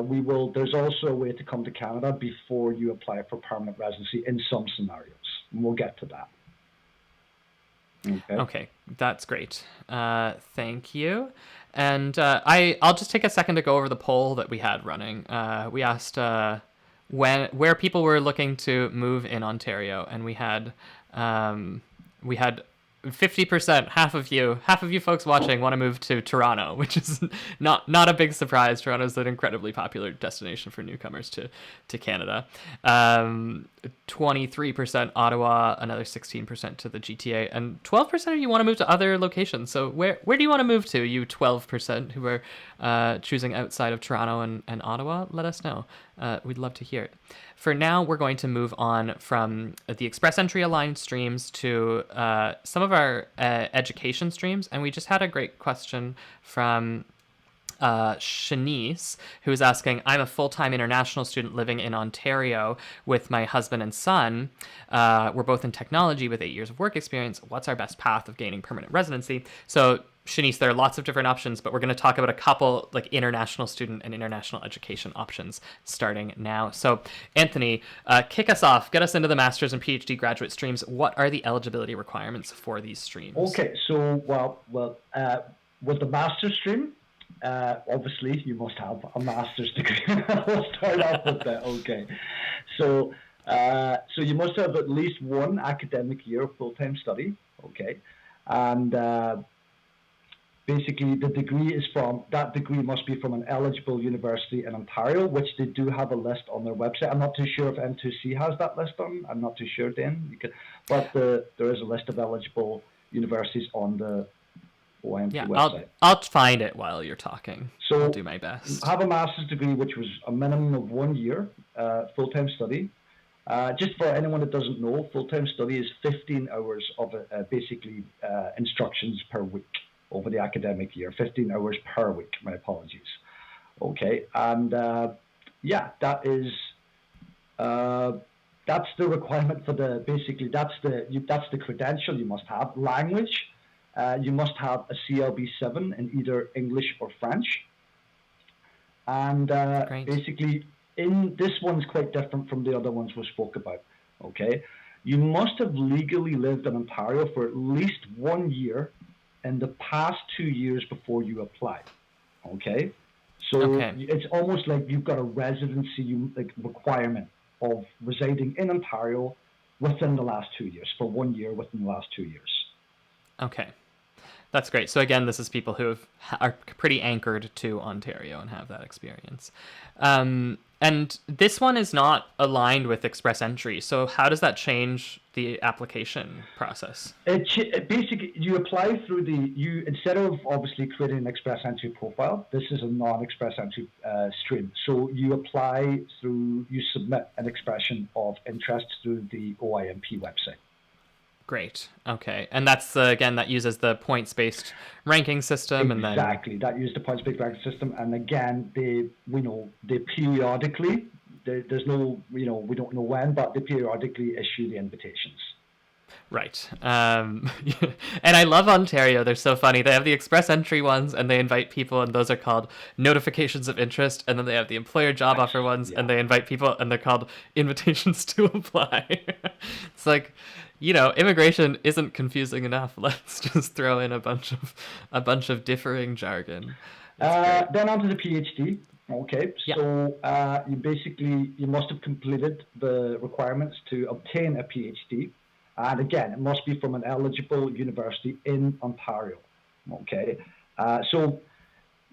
We will. There's also a way to come to Canada before you apply for permanent residency in some scenarios. And we'll get to that. Okay, that's great. Thank you. And I'll just take a second to go over the poll that we had running. We asked where people were looking to move in Ontario, and we had 50%, half of you folks watching want to move to Toronto, which is not a big surprise. Toronto is an incredibly popular destination for newcomers to Canada. 23% Ottawa, another 16% to the GTA, and 12% of you want to move to other locations. So where do you want to move to, you 12% who are choosing outside of Toronto and Ottawa? Let us know. We'd love to hear it. For now, we're going to move on from the Express Entry aligned streams to some of our education streams. And we just had a great question from Shanice, who is asking, I'm a full-time international student living in Ontario with my husband and son. We're both in technology with 8 years of work experience. What's our best path of gaining permanent residency? So Shanice, there are lots of different options, but we're going to talk about a couple like international student and international education options starting now. So Anthony, kick us off. Get us into the master's and PhD graduate streams. What are the eligibility requirements for these streams? Okay, so with the master's stream, obviously you must have a master's degree. We'll start off with that. Okay, so you must have at least one academic year of full-time study. Okay, and basically the degree must be from an eligible university in Ontario, which they do have a list on their website. I'm not too sure if N2C has that list on. I'm not too sure, Dan. But there is a list of eligible universities on the OINP website. I'll find it while you're talking. So I'll do my best. Have a master's degree, which was a minimum of 1 year full-time study. Just for anyone that doesn't know, full-time study is 15 hours of basically instructions per week over the academic year. 15 hours per week. My apologies. Okay, and that is that's the requirement for the that's the credential you must have. Language. You must have a CLB7 in either English or French. And basically, this one's quite different from the other ones we spoke about. Okay, you must have legally lived in Ontario for at least 1 year in the past 2 years before you apply. Okay, so it's almost like you've got a residency requirement of residing in Ontario within the last 2 years, for 1 year within the last 2 years. Okay. That's great. So again, this is people who are pretty anchored to Ontario and have that experience. And this one is not aligned with Express Entry. So how does that change the application process? Basically, you apply through instead of obviously creating an Express Entry profile, this is a non-Express Entry stream. So you submit an expression of interest through the OINP website. Great. Okay. And that's, again, that uses the points-based ranking system. Exactly. That uses the points-based ranking system. And again, they periodically, there's no, we don't know when, but they periodically issue the invitations. Right. And I love Ontario. They're so funny. They have the Express Entry ones, and they invite people, and those are called notifications of interest. And then they have the employer job offer ones, and they invite people, and they're called invitations to apply. It's like, immigration isn't confusing enough. Let's just throw in a bunch of differing jargon. Then on to the PhD. Okay, so you must have completed the requirements to obtain a PhD. And again, it must be from an eligible university in Ontario. Okay, so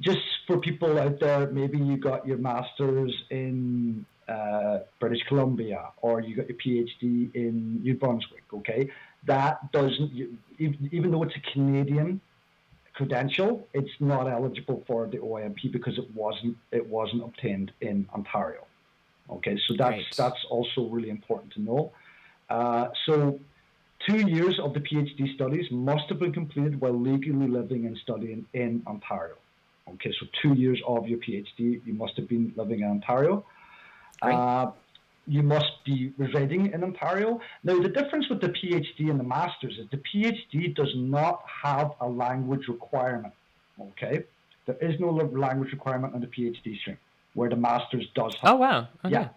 just for people out there, maybe you got your master's in British Columbia, or you got your PhD in New Brunswick. Okay, that doesn't, even though it's a Canadian credential, it's not eligible for the OINP because it wasn't obtained in Ontario. Okay, so that's also really important to know. So 2 years of the PhD studies must have been completed while legally living and studying in Ontario. Okay, so 2 years of your PhD, you must have been living in Ontario. Great. You must be residing in Ontario. Now, the difference with the PhD and the master's is the PhD does not have a language requirement. Okay, there is no language requirement on the PhD stream, where the master's does have. Oh, wow. Okay. Yeah,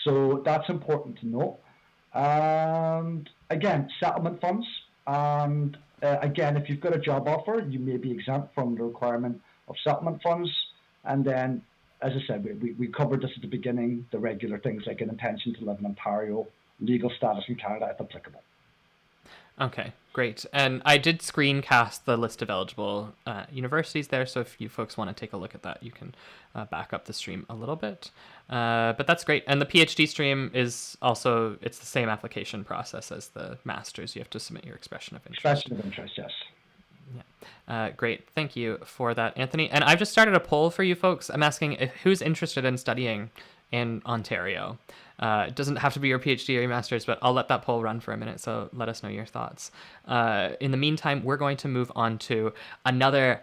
so that's important to know. And again, settlement funds. And again, if you've got a job offer, you may be exempt from the requirement of settlement funds. And then, as I said, we covered this at the beginning, the regular things like an intention to live in Ontario, legal status in Canada if applicable. Okay, great. And I did screencast the list of eligible universities there, so if you folks want to take a look at that, you can back up the stream a little bit. But that's great. And the PhD stream is also, it's the same application process as the master's. You have to submit your expression of interest. Expression of interest, yes. Yeah. Great. Thank you for that, Anthony. And I've just started a poll for you folks. I'm asking who's interested in studying in Ontario. It doesn't have to be your PhD or your master's, but I'll let that poll run for a minute, so let us know your thoughts. In the meantime, we're going to move on to another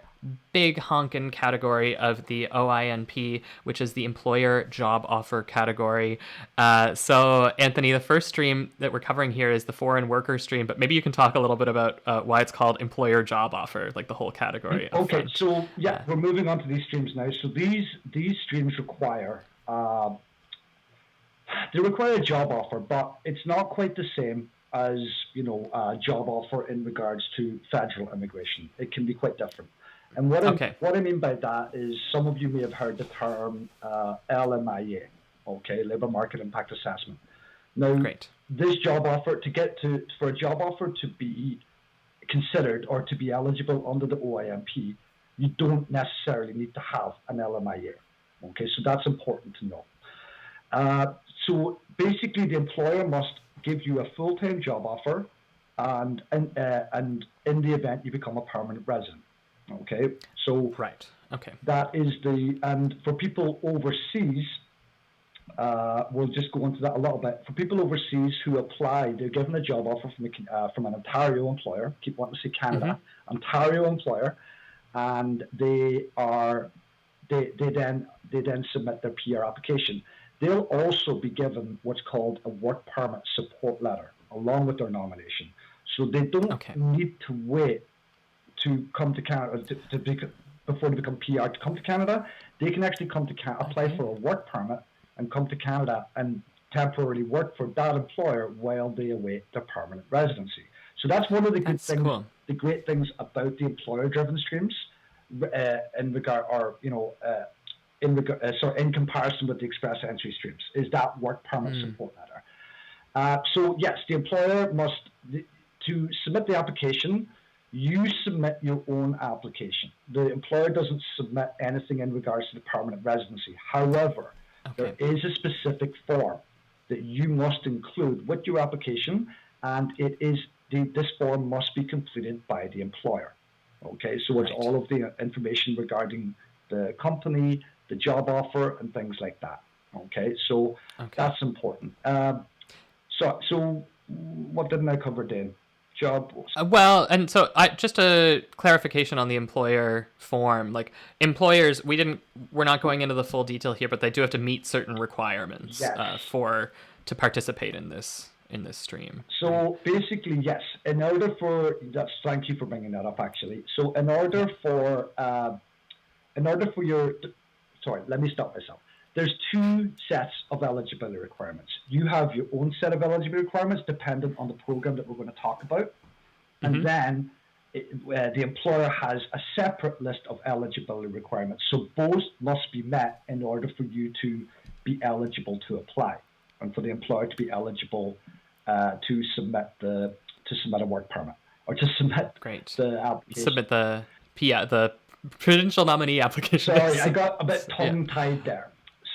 big honkin' category of the OINP, which is the employer job offer category. So, Anthony, the first stream that we're covering here is the foreign worker stream, but maybe you can talk a little bit about why it's called employer job offer, like the whole category. Okay, so yeah, we're moving on to these streams now. So these streams require they require a job offer, but it's not quite the same as, a job offer in regards to federal immigration. It can be quite different. And what I mean by that is some of you may have heard the term LMIA, okay, Labor Market Impact Assessment. Now, this job offer, for a job offer to be considered or to be eligible under the OINP, you don't necessarily need to have an LMIA. Okay, so that's important to know. So basically, the employer must give you a full-time job offer, and in the event you become a permanent resident. Okay, so that is and for people overseas, we'll just go into that a little bit. For people overseas who apply, they're given a job offer from an Ontario employer. Keep wanting to say Canada, Ontario employer, and they then submit their PR application. They'll also be given what's called a work permit support letter along with their nomination. So they don't need to wait to come to Canada before they become PR to come to Canada. They can actually come to apply for a work permit and come to Canada and temporarily work for that employer while they await their permanent residency. So that's one of the good things. Cool. The great things about the employer-driven streams, in comparison with the express entry streams, is that work permit support letter. So yes, the employer must, to submit the application, you submit your own application. The employer doesn't submit anything in regards to the permanent residency. However, there is a specific form that you must include with your application, and this form must be completed by the employer. Okay, so it's all of the information regarding the company, the job offer, and things like that. Okay, so that's important. So what didn't I cover, Dan? Job. Well, and so just a clarification on the employer form. Like employers, we're not going into the full detail here, but they do have to meet certain requirements to participate in this stream. So basically, yes. Thank you for bringing that up. Actually, so in order for let me stop myself. There's two sets of eligibility requirements. You have your own set of eligibility requirements dependent on the program that we're going to talk about. And then the employer has a separate list of eligibility requirements. So both must be met in order for you to be eligible to apply and for the employer to be eligible to submit a work permit or to submit the application. Submit the Provincial Nominee application. Sorry, I got a bit tongue-tied there.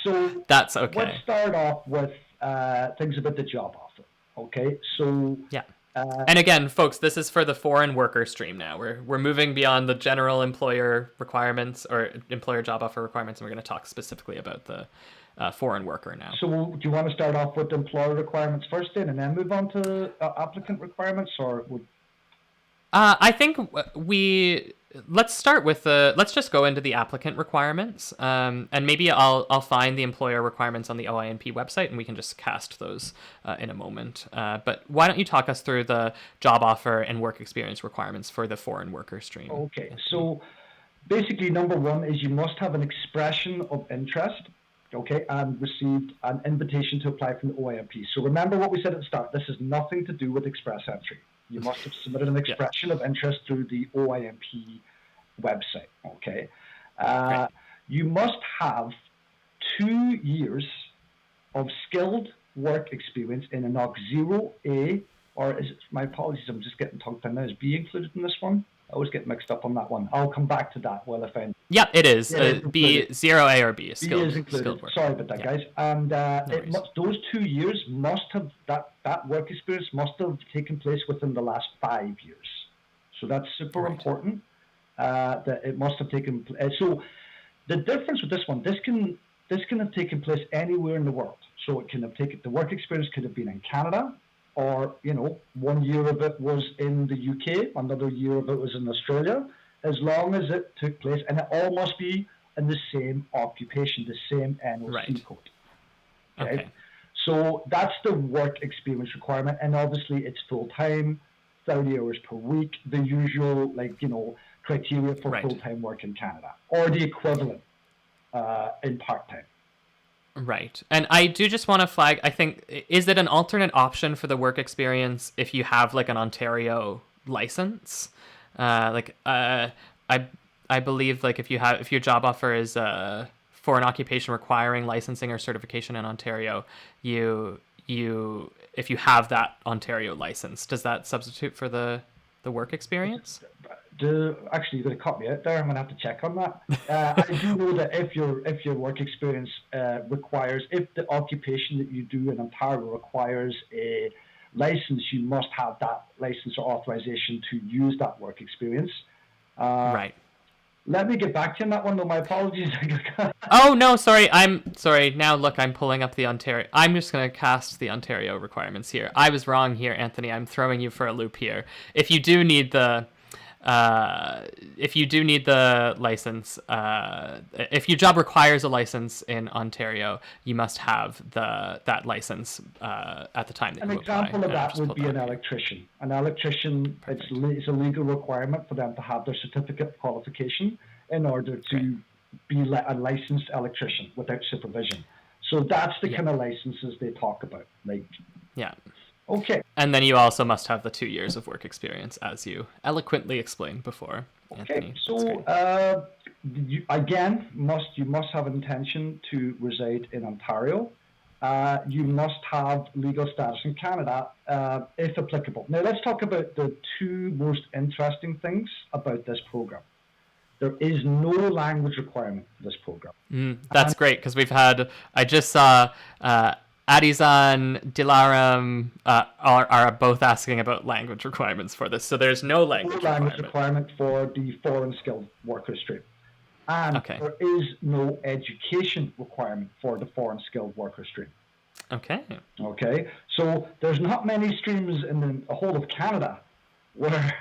So that's okay. Let's start off with things about the job offer. Okay, so and again, folks, this is for the foreign worker stream. Now we're moving beyond the general employer requirements or employer job offer requirements, and we're going to talk specifically about the foreign worker now. So do you want to start off with employer requirements first, then, and then move on to applicant requirements, or would? I think let's start with let's just go into the applicant requirements, and maybe I'll find the employer requirements on the OINP website, and we can just cast those in a moment. But why don't you talk us through the job offer and work experience requirements for the foreign worker stream? Okay, so basically, number one is you must have an expression of interest, okay, and received an invitation to apply from the OINP. So remember what we said at the start. This has nothing to do with express entry. You must have submitted an expression of interest through the OINP website, okay? You must have 2 years of skilled work experience in an OC 0A, or is it, my apologies, I'm just getting tongue tied now. Is B included in this one? I always get mixed up on that one. I'll come back to that while I find. Yeah, it is. B 0A or B. Skilled, B is included. Skilled work. Sorry about that, guys. And those 2 years must have that work experience must have taken place within the last 5 years. So that's super important. That it must have taken place. So the difference with this one, this can have taken place anywhere in the world. So it can have taken, the work experience could have been in Canada, or 1 year of it was in the UK, another year of it was in Australia, as long as it took place, and it all must be in the same occupation, the same NOC code. Okay. So that's the work experience requirement, and obviously it's full-time, 30 hours per week, the usual criteria for full-time work in Canada, or the equivalent in part-time. Right. And I do just want to flag, I think, is it an alternate option for the work experience if you have like an Ontario license? I believe like if your job offer is for an occupation requiring licensing or certification in Ontario, if you have that Ontario license, does that substitute for the work experience? Actually, you're going to cut me out there. I'm going to have to check on that. I do know that if your work experience requires, if the occupation that you do in Ontario requires a license, you must have that license or authorization to use that work experience. Right. Let me get back to you on that one, though. My apologies. Oh, no, sorry. I'm sorry. Now, look, I'm pulling up the Ontario. I'm just going to cast the Ontario requirements here. I was wrong here, Anthony. I'm throwing you for a loop here. If you do need the license, if your job requires a license in Ontario, you must have that license at the time that you apply. An example of that would be an electrician. An electrician, it's a legal requirement for them to have their certificate of qualification in order to be a licensed electrician without supervision. So that's the kind of licenses they talk about. Okay. And then you also must have the 2 years of work experience, as you eloquently explained before, Anthony. Okay, so you must have an intention to reside in Ontario. You must have legal status in Canada, if applicable. Now, let's talk about the 2 most interesting things about this program. There is no language requirement for this program. That's great, because I just saw Adizan, Dilaram are both asking about language requirements for this. So there's no language requirement for the foreign skilled worker stream. And there is no education requirement for the foreign skilled worker stream. Okay. So there's not many streams in the whole of Canada where,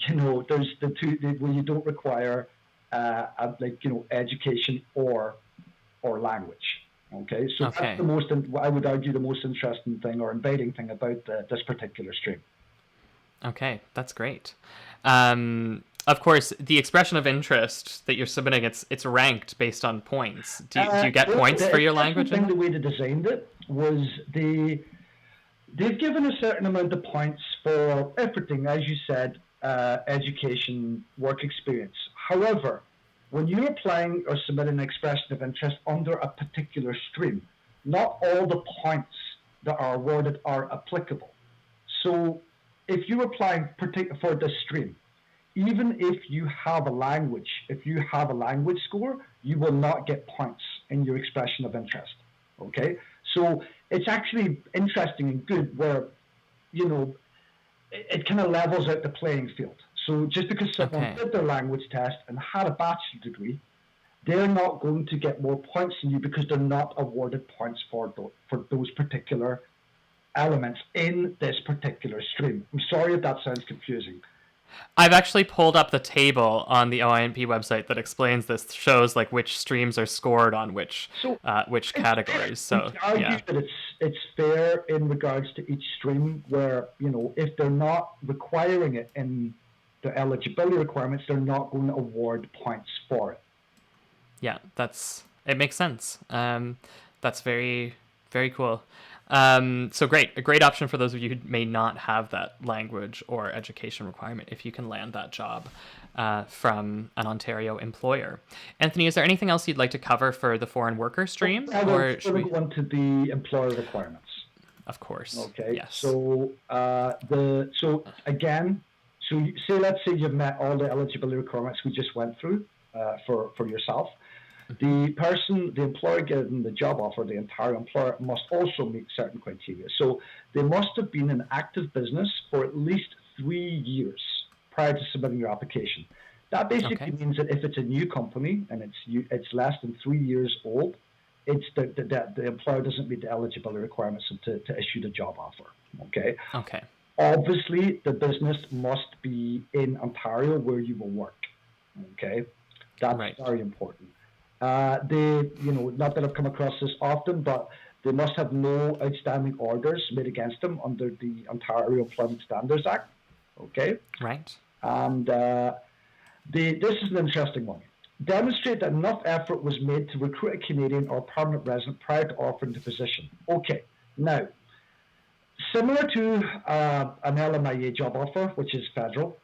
there's the 2 where you don't require education or language. Okay, so that's the most, I would argue, the most interesting thing or inviting thing about this particular stream. Okay, that's great. Of course, the expression of interest that you're submitting, it's ranked based on points. Do you get points for your language? The way they designed it was they've given a certain amount of points for everything, as you said, education, work experience. However, when you're applying or submitting an expression of interest under a particular stream, not all the points that are awarded are applicable. So if you're applying for this stream, even if you have a language score, you will not get points in your expression of interest. Okay? So it's actually interesting and good where, it kind of levels out the playing field. So just because someone did their language test and had a bachelor's degree, they're not going to get more points than you because they're not awarded points for those particular elements in this particular stream. I'm sorry if that sounds confusing. I've actually pulled up the table on the OINP website that explains this, shows like which streams are scored on So which it's fair. categories. We So can argue yeah, that it's fair in regards to each stream, where if they're not requiring it in the eligibility requirements, they're not going to award points for it. yeah, it makes sense. That's very, very cool. So great, a great option for those of you who may not have that language or education requirement if you can land that job from an Ontario employer. Anthony, is there anything else you'd like to cover for the foreign worker stream? Or should we go on to the employer requirements? Of course. Okay. Yes. So let's say you've met all the eligibility requirements we just went through for yourself. The employer given the job offer, the entire employer must also meet certain criteria. So they must have been in active business for at least 3 years prior to submitting your application. That basically means that if it's a new company and it's less than 3 years old, it's the employer doesn't meet the eligibility requirements to issue the job offer. Okay. Okay. Obviously, the business must be in Ontario where you will work. Okay, that's very important. Not that I've come across this often, but they must have no outstanding orders made against them under the Ontario Employment Standards Act. Okay. Right. And this is an interesting one. Demonstrate that enough effort was made to recruit a Canadian or permanent resident prior to offering the position. Okay. Now, similar to an LMIA job offer, which is federal,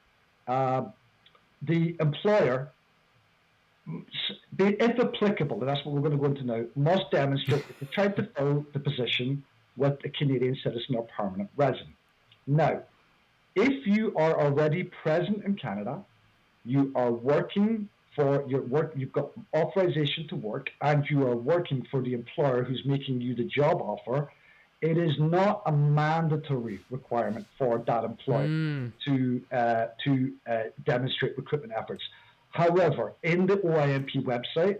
the employer, if applicable, and that's what we're going to go into now, must demonstrate that they tried to fill the position with a Canadian citizen or permanent resident. Now, if you are already present in Canada, you are working for your work, you've got authorization to work, and you are working for the employer who's making you the job offer, it is not a mandatory requirement for that employer to demonstrate recruitment efforts. However, in the OINP website,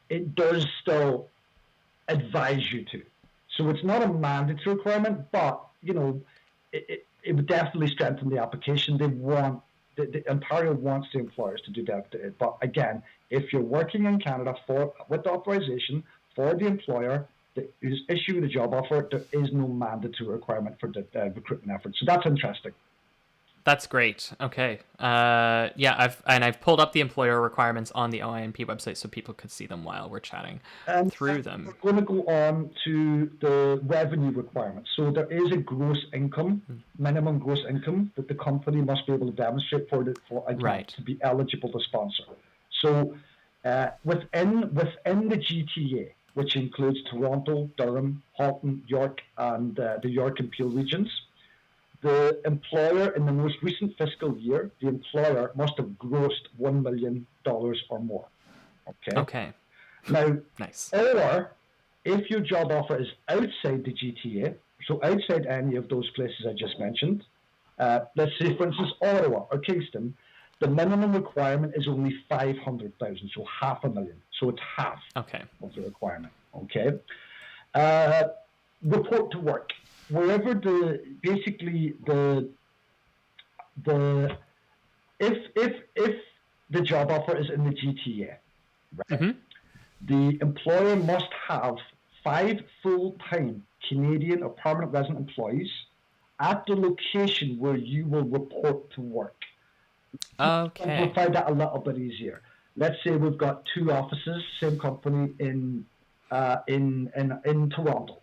it does still advise you to. So it's not a mandatory requirement, but it would definitely strengthen the application. The Ontario wants the employers to do that. But again, if you're working in Canada with authorization for the employer that is issuing the job offer, there is no mandatory requirement for the recruitment effort. So that's interesting. That's great. Okay. I've pulled up the employer requirements on the OINP website so people could see them while we're chatting through them. We're going to go on to the revenue requirements. So there is a gross income, minimum gross income that the company must be able to demonstrate to be eligible to sponsor. So within the GTA, which includes Toronto, Durham, Halton, York, and the York and Peel regions, the employer in the most recent fiscal year, the employer must have grossed $1 million or more. Okay. Now, nice. Or if your job offer is outside the GTA, so outside any of those places I just mentioned, let's say, for instance, Ottawa or Kingston, the minimum requirement is only $500,000, so $500,000. So it's half of the requirement. Okay. Report to work. Wherever if the job offer is in the GTA, right? The employer must have 5 full-time Canadian or permanent resident employees at the location where you will report to work. Okay. We'll find that a little bit easier. Let's say we've got 2 offices, same company in Toronto.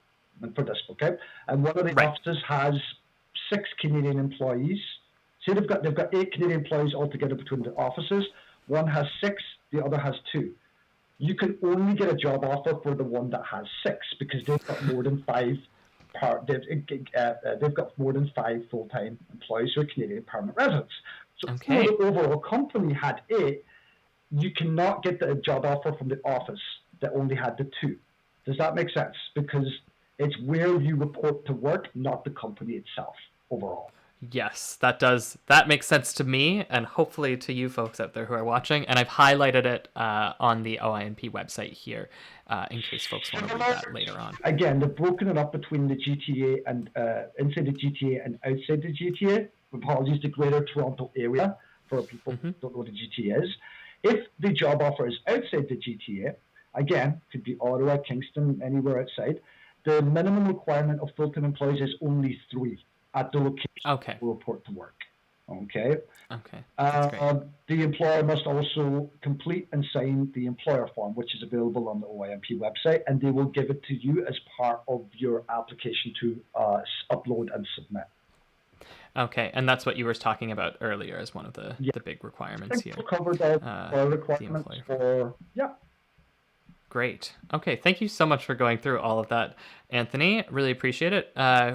For this, okay, and one of the offices has 6 Canadian employees. See, they've got 8 Canadian employees altogether between the offices. One has 6, the other has 2. You can only get a job offer for the one that has 6 because they've got more than 5. They've got more than 5 full-time employees who are Canadian permanent residents. So if the overall company had 8, you cannot get the job offer from the office that only had the 2. Does that make sense? Because it's where you report to work, not the company itself overall. Yes, that makes sense to me and hopefully to you folks out there who are watching. And I've highlighted it on the OINP website here in case folks want to read that later on. Again, they've broken it up between the GTA and inside the GTA and outside the GTA. Apologies, the Greater Toronto Area. for people who don't know what the GTA is. If the job offer is outside the GTA, again, could be Ottawa, Kingston, anywhere outside, the minimum requirement of full-time employees is only 3 at the location to report to work. Okay. That's great. The employer must also complete and sign the employer form, which is available on the OINP website, and they will give it to you as part of your application to upload and submit. Okay, and that's what you were talking about earlier as one of the big requirements here. Covered all requirements for Great. Okay, thank you so much for going through all of that, Anthony. Really appreciate it.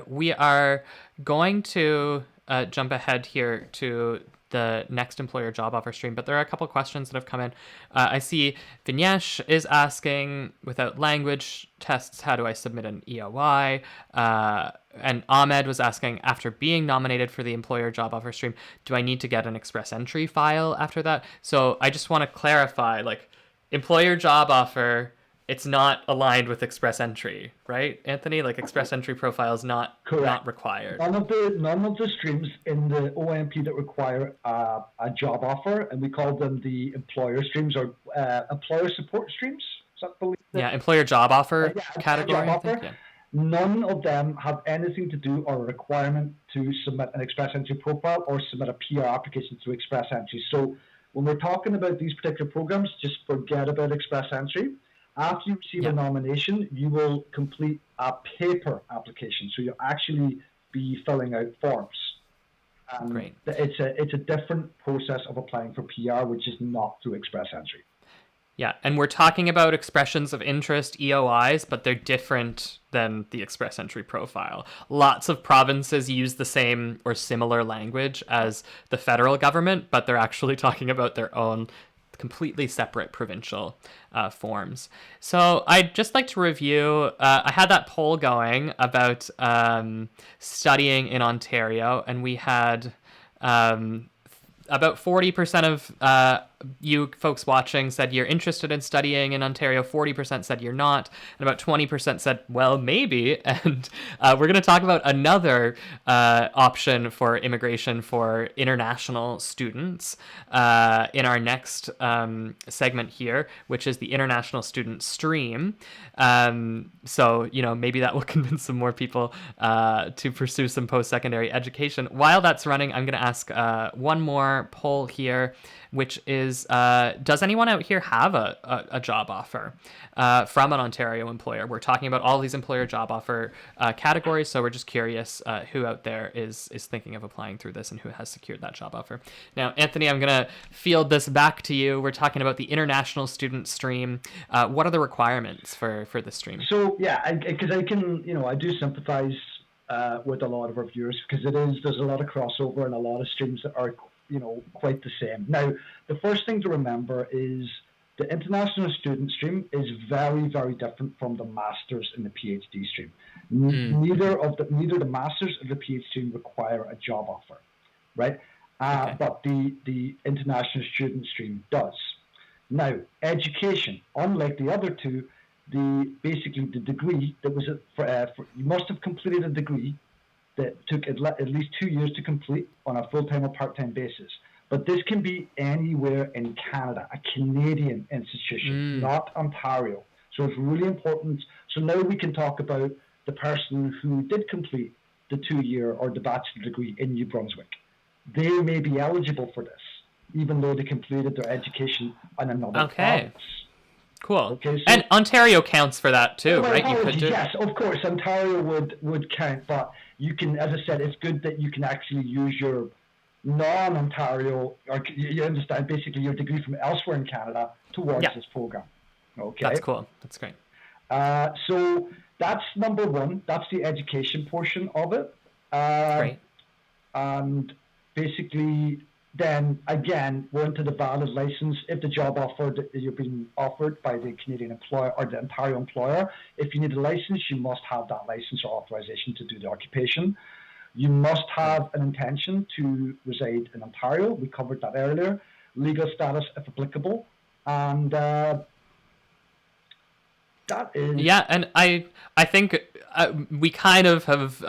We are going to jump ahead here to the next employer job offer stream, but there are a couple questions that have come in. I see Vignesh is asking, without language tests, how do I submit an EOI? And Ahmed was asking, after being nominated for the employer job offer stream, do I need to get an express entry file after that? So I just want to clarify, like, employer job offer, it's not aligned with express entry, right, Anthony? Like, express entry profile is not required. None of the streams in the OINP that require a job offer, and we call them the employer streams or employer support streams. Employer job offer category. Job offer. None of them have anything to do or a requirement to submit an express entry profile or submit a PR application through express entry. So when we're talking about these particular programs, just forget about express entry. After you receive a nomination, you will complete a paper application. So you'll actually be filling out forms. Great. It's a different process of applying for PR, which is not through express entry. Yeah, and we're talking about expressions of interest, EOIs, but they're different than the express entry profile. Lots of provinces use the same or similar language as the federal government, but they're actually talking about their own completely separate provincial forms. So I'd just like to review, I had that poll going about studying in Ontario, and we had about 40% of you folks watching said you're interested in studying in Ontario, 40% said you're not, and about 20% said, well, maybe. And we're going to talk about another option for immigration for international students in our next segment here, which is the international student stream. So, maybe that will convince some more people to pursue some post-secondary education. While that's running, I'm going to ask one more poll here, which is, does anyone out here have a job offer from an Ontario employer? We're talking about all these employer job offer categories, so we're just curious who out there is thinking of applying through this and who has secured that job offer. Now, Anthony, I'm going to field this back to you. We're talking about the international student stream. What are the requirements for this stream? So, because I do sympathize with a lot of our viewers, because there's a lot of crossover and a lot of streams that are quite the same. Now, the first thing to remember is the international student stream is very, very different from the master's and the PhD stream. Neither the master's or the PhD stream require a job offer, right? But the international student stream does. Now, education, unlike the other two, basically the degree that was you must have completed a degree that took at least 2 years to complete on a full-time or part-time basis. But this can be anywhere in Canada, a Canadian institution, not Ontario. So it's really important. So now we can talk about the person who did complete the 2-year or the bachelor degree in New Brunswick. They may be eligible for this, even though they completed their education on another province. Cool. Okay, so, and Ontario counts for that too, right? Yes, of course, Ontario would count, but you can, as I said, it's good that you can actually use your non-Ontario, or you understand, basically your degree from elsewhere in Canada towards this program. Okay. That's cool. That's great. So that's number one. That's the education portion of it. Great. And basically, then again, we're into the valid license. If the job offer that you're being offered by the Canadian employer or the Ontario employer, if you need a license, you must have that license or authorization to do the occupation. You must have an intention to reside in Ontario. We covered that earlier. Legal status, if applicable. And that is... Yeah, and I think we kind of have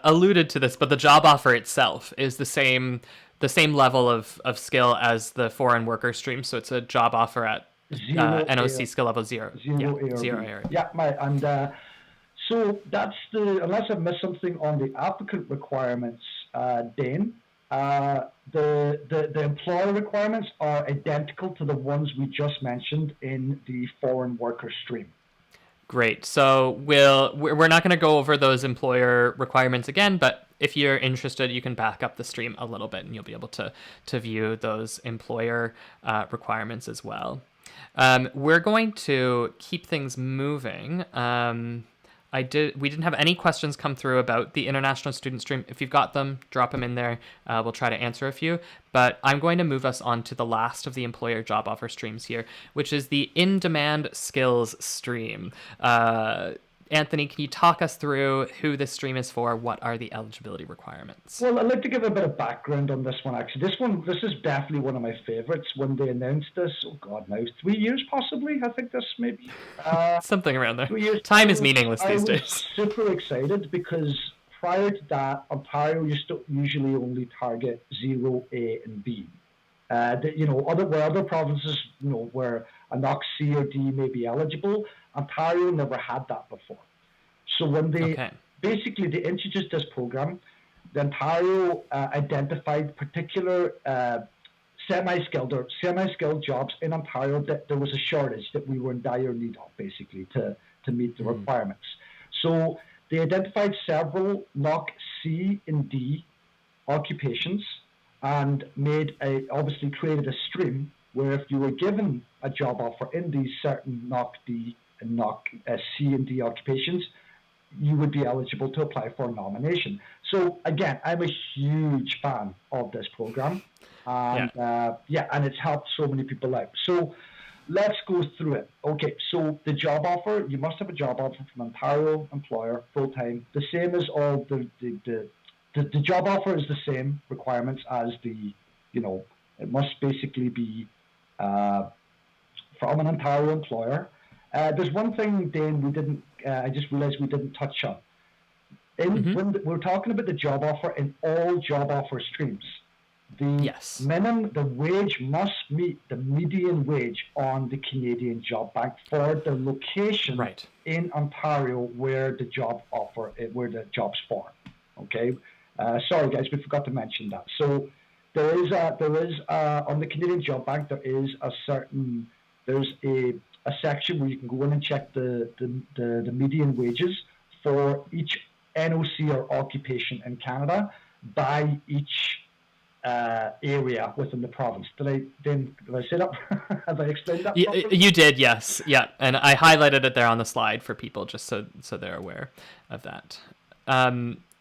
alluded to this, but the job offer itself is the same the same level of skill as the foreign worker stream. So it's a job offer at Zero NOC A, skill level 0. zero A Yeah, or 0 B. A or B. Yeah, right. And so that's unless I've missed something on the applicant requirements, Dane, the employer requirements are identical to the ones we just mentioned in the foreign worker stream. Great. So we're not going to go over those employer requirements again, but if you're interested, you can back up the stream a little bit and you'll be able to view those employer requirements as well. We're going to keep things moving. We didn't have any questions come through about the international student stream. If you've got them, drop them in there. We'll try to answer a few. But I'm going to move us on to the last of the employer job offer streams here, which is the in-demand skills stream. Anthony, can you talk us through who this stream is for? What are the eligibility requirements? Well, I'd like to give a bit of background on this one, actually. This is definitely one of my favorites. When they announced this, oh God, now 3 years possibly, I think this maybe. Something around there. 3 years. Time is meaningless these days. Super excited because prior to that, Ontario used to usually only target 0, A, and B. Other provinces, where a NOC C or D may be eligible, Ontario never had that before. So when they introduced this program, the Ontario identified particular semi-skilled jobs in Ontario that there was a shortage that we were in dire need of, basically, to meet the requirements. So they identified several NOC C and D occupations and obviously created a stream where if you were given a job offer in these certain NOC D and NOC C and D occupations, you would be eligible to apply for a nomination. So again, I'm a huge fan of this program, and and it's helped so many people out. So let's go through it. Okay, so the job offer, you must have a job offer from Ontario employer, full-time, the same as all the job offer is the same requirements as it must basically be from an Ontario employer. There's one thing, Dane, I just realized we didn't touch on. When we're talking about the job offer in all job offer streams, the wage must meet the median wage on the Canadian Job Bank for the location in Ontario where the job's for. Okay, sorry guys, we forgot to mention that. So there is on the Canadian Job Bank there's a section where you can go in and check the median wages for each NOC or occupation in Canada by each area within the province. Did I say that? Have I explained that properly? You did, yes. Yeah, and I highlighted it there on the slide for people just so they're aware of that.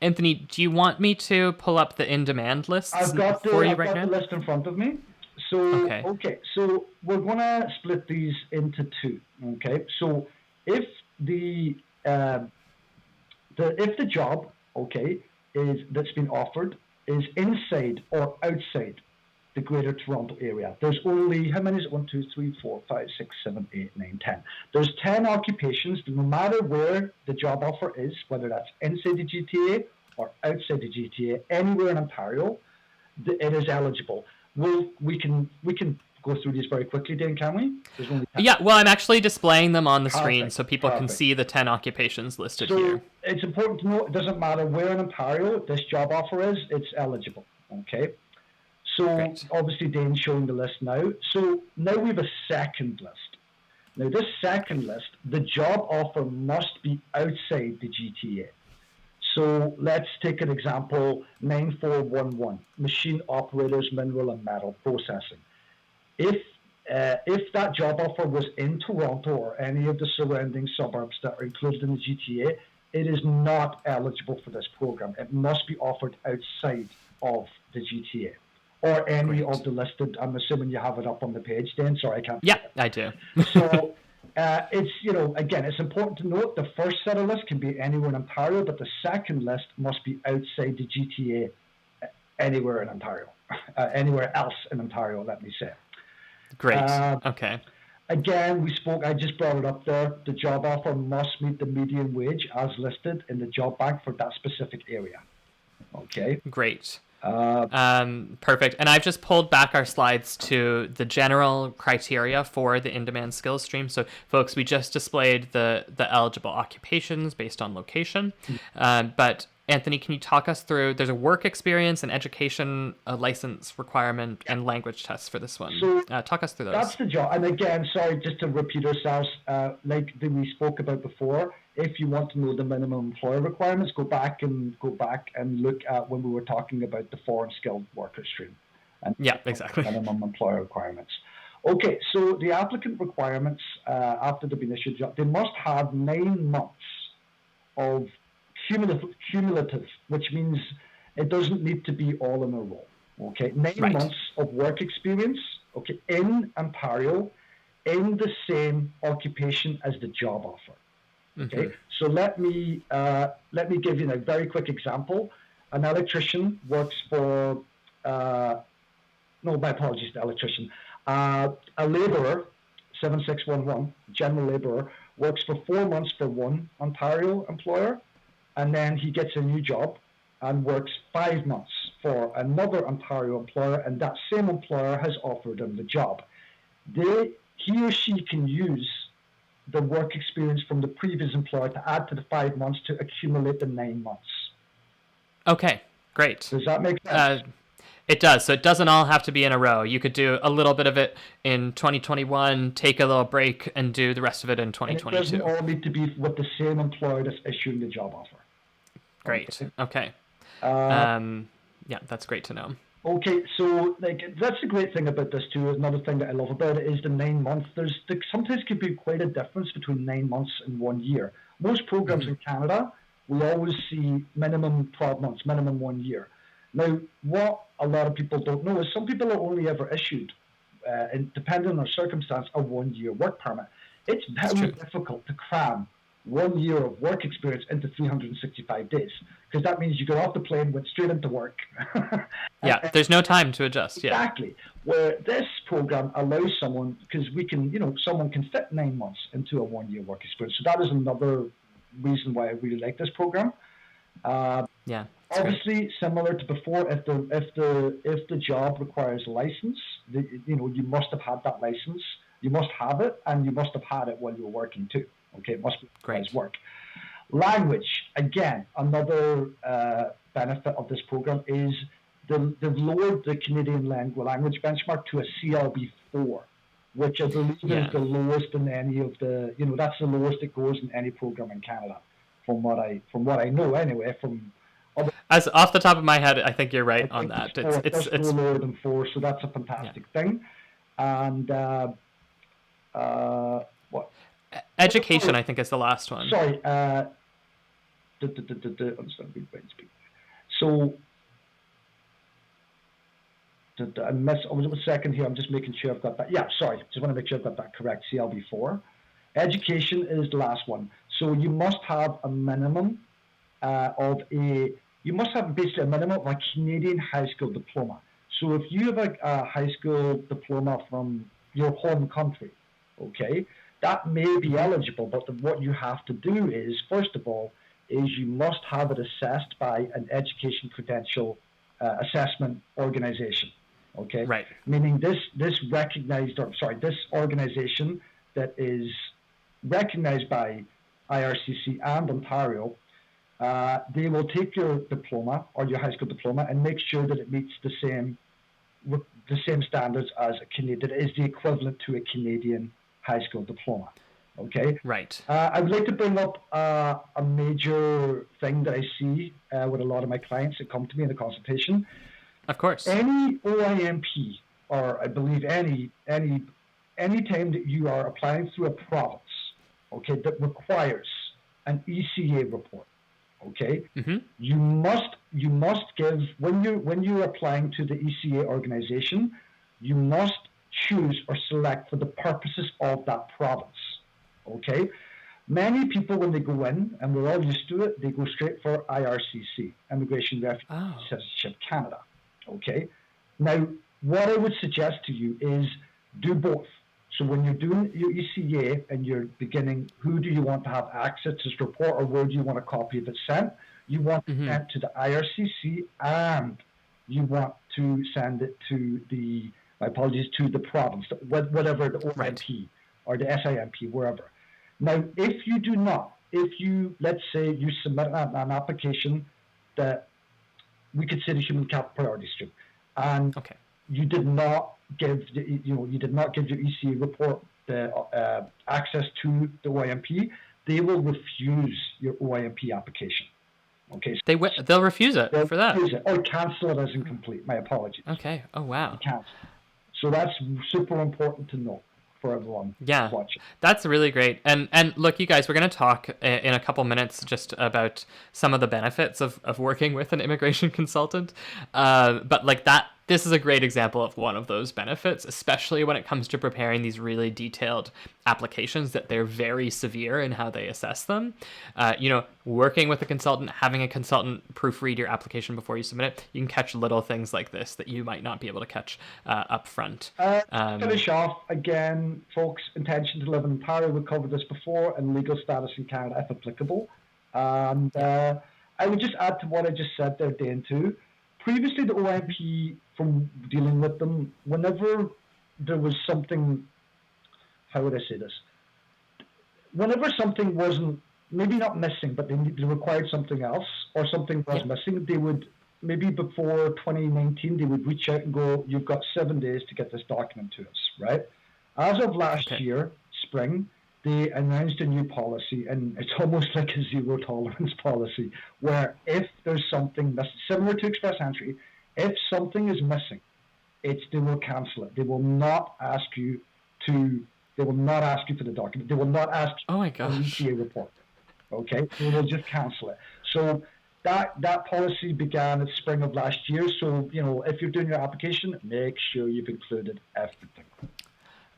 Anthony, do you want me to pull up the in-demand lists for you right now? I've got the list in front of me. So so we're gonna split these into two. Okay, so if the job that's been offered is inside or outside the Greater Toronto Area, there's only how many is it? 1, 2, 3, 4, 5, 6, 7, 8, 9, 10. There's 10 occupations. No matter where the job offer is, whether that's inside the GTA or outside the GTA, anywhere in Ontario, it is eligible. We can go through these very quickly, Dan, can we? Yeah, well, I'm actually displaying them on the screen so people can see the 10 occupations listed here. So it's important to know it doesn't matter where in Ontario this job offer is, it's eligible. Okay. So obviously Dane's showing the list now. So now we have a second list. Now this second list, the job offer must be outside the GTA. So let's take an example, 9411, machine operators, mineral and metal processing. If that job offer was in Toronto or any of the surrounding suburbs that are included in the GTA, it is not eligible for this program. It must be offered outside of the GTA or any of the listed. I'm assuming you have it up on the page, Dan. Sorry, I can't. Yeah, I do. So again, it's important to note the first set of lists can be anywhere in Ontario, but the second list must be outside the GTA, anywhere in Ontario, anywhere else in Ontario, let me say. Great. Okay. Again, I just brought it up there. The job offer must meet the median wage as listed in the job bank for that specific area. Okay. Great. Perfect. And I've just pulled back our slides to the general criteria for the in-demand skills stream. So, folks, we just displayed the eligible occupations based on location. But Anthony, can you talk us through? There's a work experience, an education, a license requirement, and language tests for this one. So talk us through those. That's the job. And again, sorry, just to repeat ourselves, like we spoke about before. If you want to know the minimum employer requirements, go back and look at when we were talking about the foreign skilled worker stream. And yeah, exactly. Minimum employer requirements. Okay, so the applicant requirements after the initial job, they must have 9 months of cumulative, which means it doesn't need to be all in a row. Okay, 9 Right. months of work experience. Okay, in Ontario, in the same occupation as the job offer. Okay, so let me give you a very quick example. An electrician works for no, my apologies, the electrician. A labourer, 7611, general labourer, works for 4 months for one Ontario employer, and then he gets a new job and works 5 months for another Ontario employer, and that same employer has offered him the job. He or she can use the work experience from the previous employer to add to the 5 months to accumulate the 9 months. Okay, great. Does that make sense? It does. So it doesn't all have to be in a row. You could do a little bit of it in 2021, take a little break, and do the rest of it in 2022. And it doesn't all need to be with the same employer that's issuing the job offer. Great. Okay. Yeah, that's great to know. Okay, so that's the great thing about this too. Another thing that I love about it is the 9 months. Sometimes could be quite a difference between 9 months and 1 year. Most programs in Canada will always see minimum 12 months, minimum 1 year. Now, what a lot of people don't know is some people are only ever issued, and depending on their circumstance, a 1 year work permit. It's very difficult to cram 1 year of work experience into 365 days, because that means you get off the plane, went straight into work. Yeah, there's no time to adjust. Exactly. Yeah. Where this program allows someone, because we can, someone can fit 9 months into a 1 year work experience. So that is another reason why I really like this program. Yeah. Obviously, similar to before, if the job requires a license, you must have had that license. You must have it, and you must have had it while you were working too. Okay, it must be great work. Language, again, another benefit of this program is they've lowered the Canadian language benchmark to a CLB4, which I believe is the lowest in any of the, that's the lowest it goes in any program in Canada, from what I know anyway. As off the top of my head, I think you're right on that. It's lower than 4, so that's a fantastic thing. And what? Education, I think, is the last one. Sorry. So, I was a second here. I'm just making sure I've got that. Yeah, sorry. Just want to make sure I've got that correct. CLB4. Education is the last one. So you must have a minimum you must have basically a minimum of a Canadian high school diploma. So if you have a high school diploma from your home country, okay, that may be eligible, but what you have to do is, first of all, is you must have it assessed by an education credential assessment organization, okay? Right. Meaning this organization that is recognized by IRCC and Ontario, they will take your diploma or your high school diploma and make sure that it meets the same standards as a Canadian. It is the equivalent to a Canadian high school diploma. Okay. Right. I would like to bring up a major thing that I see with a lot of my clients that come to me in a consultation. Of course. Any OINP, or I believe any time that you are applying through a province, okay, that requires an ECA report. Okay, you must give when you're applying to the ECA organization, you must choose or select for the purposes of that province. Okay, many people when they go in, and we're all used to it, they go straight for IRCC, Immigration, Refugee, Citizenship Canada. Okay, now what I would suggest to you is do both. So when you're doing your ECA and you're beginning, who do you want to have access to this report, or where do you want a copy of it sent? You want it sent to the IRCC and you want to send it to my apologies, to the province, whatever, the OINP Right. or the SIMP, wherever. Now, if you do not, let's say you submit an application that we could say the human capital priority stream, and Okay. you did not give your ECA report the access to the OINP, they will refuse your OINP application. Okay. They'll refuse it They'll for that. refuse it or cancel it as incomplete. My apologies. Okay. Oh wow. Cancel. So that's super important to know for everyone Yeah, watching. that's really great. And look, you guys, we're going to talk in a couple minutes just about some of the benefits of working with an immigration consultant. But like this is a great example of one of those benefits, especially when it comes to preparing these really detailed applications that they're very severe in how they assess them. Working with a consultant, having a consultant proofread your application before you submit it, you can catch little things like this that you might not be able to catch up front. Finish off again, folks. Intention to live in Ontario. We covered this before, and legal status in Canada, if applicable. And I would just add to what I just said there, Dane, too. Previously, the OINP, from dealing with them, whenever there was something, how would I say this? Whenever something wasn't, maybe not missing, but they required something else, or something was missing, they would, maybe before 2019, they would reach out and go, you've got 7 days to get this document to us, right? As of last year, spring, they announced a new policy, and it's almost like a zero tolerance policy, where if there's something missing, similar to express entry, if something is missing, they will cancel it. They will not ask you for the document. They will not ask you for an ETA report. Okay? They will just cancel it. So that policy began at spring of last year. So, if you're doing your application, make sure you've included everything.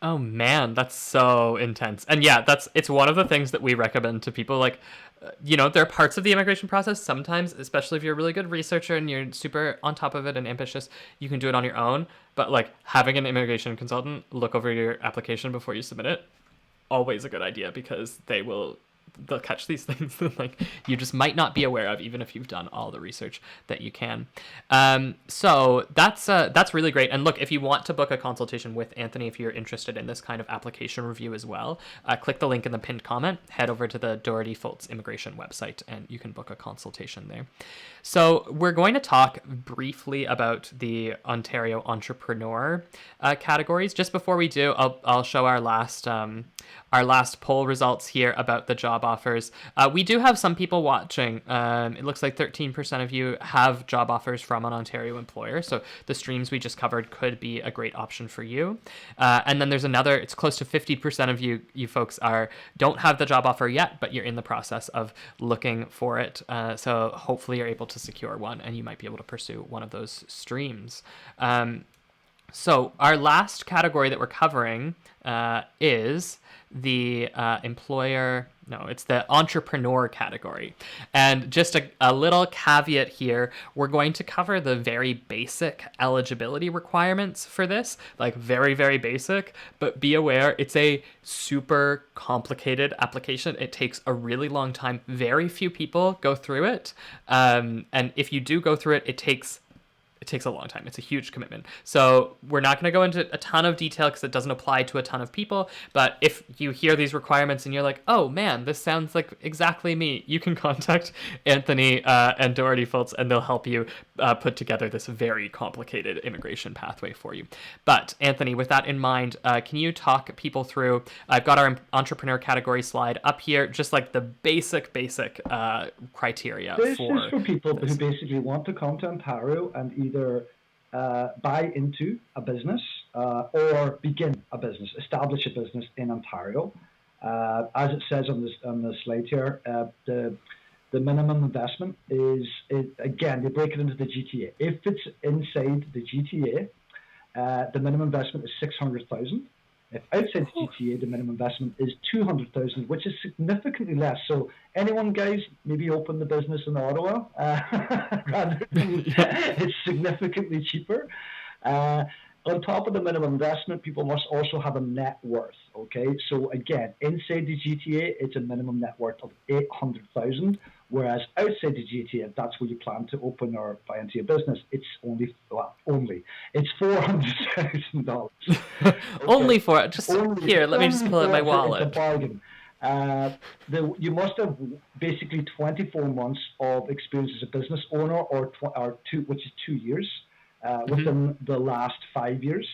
Oh man, that's so intense. And yeah, it's one of the things that we recommend to people. Like, there are parts of the immigration process sometimes, especially if you're a really good researcher and you're super on top of it and ambitious, you can do it on your own. But like having an immigration consultant look over your application before you submit it, always a good idea, because they'll catch these things that like you just might not be aware of, even if you've done all the research that you can. So that's really great. And look, if you want to book a consultation with Anthony, if you're interested in this kind of application review as well, click the link in the pinned comment, head over to the Doherty Fultz Immigration website, and you can book a consultation there. So we're going to talk briefly about the Ontario entrepreneur categories. Just before we do, I'll show our last poll results here about the job offers. We do have some people watching. It looks like 13% of you have job offers from an Ontario employer. So the streams we just covered could be a great option for you. And then there's another, it's close to 50% of you folks don't have the job offer yet, but you're in the process of looking for it. So hopefully you're able to secure one, and you might be able to pursue one of those streams. So our last category that we're covering is the it's the entrepreneur category. And just a little caveat here, we're going to cover the very basic eligibility requirements for this, like very, very basic, but be aware it's a super complicated application. It takes a really long time. Very few people go through it. And if you do go through it, it takes a long time. It's a huge commitment. So we're not going to go into a ton of detail because it doesn't apply to a ton of people. But if you hear these requirements and you're like, oh man, this sounds like exactly me, you can contact Anthony and Doherty Fultz, and they'll help you put together this very complicated immigration pathway for you. But Anthony, with that in mind, can you talk people through, I've got our entrepreneur category slide up here, just like the basic criteria. This is for people who basically want to come to Ontario and either buy into a business or begin a business, establish a business in Ontario. As it says on the slide here, the minimum investment is, again, they break it into the GTA. If it's inside the GTA, the minimum investment is $600,000. If outside the GTA, the minimum investment is $200,000, which is significantly less. So anyone, guys, maybe open the business in Ottawa. It's significantly cheaper. On top of the minimum investment, people must also have a net worth. Okay, so again, inside the GTA, it's a minimum net worth of 800,000, whereas outside the GTA, if that's where you plan to open or buy into your business, it's it's $400,000. Only Okay, for just here. Let me just pull out my it's a wallet. bargain. You must have basically 24 months of experience as a business owner, or which is 2 years, within the last 5 years,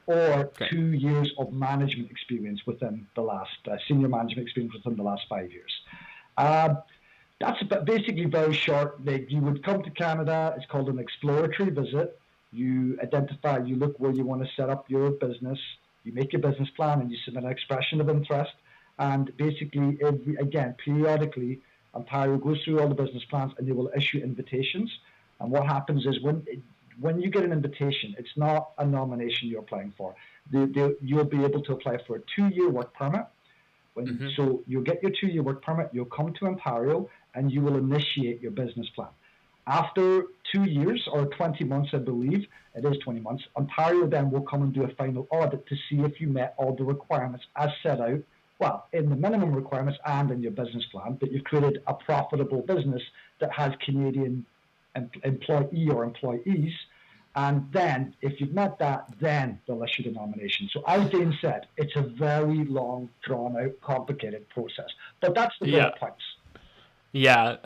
or Great. 2 years of management experience within the last senior management experience within the last 5 years. That's basically very short. You would come to Canada. It's called an exploratory visit. You identify, you look where you want to set up your business. You make your business plan and you submit an expression of interest. And basically, periodically, Ontario goes through all the business plans and they will issue invitations. And what happens is when you get an invitation, it's not a nomination you're applying for. You'll be able to apply for a 2-year work permit. So you'll get your 2-year work permit, you'll come to Ontario, and you will initiate your business plan. After 2 years, or 20 months, I believe, it is 20 months, Ontario then will come and do a final audit to see if you met all the requirements as set out, well, in the minimum requirements and in your business plan, that you've created a profitable business that has Canadian employee or employees. And then, if you've met that, then they'll issue the nomination. So, as Dane said, it's a very long, drawn-out, complicated process. But that's the bullet points. Yeah,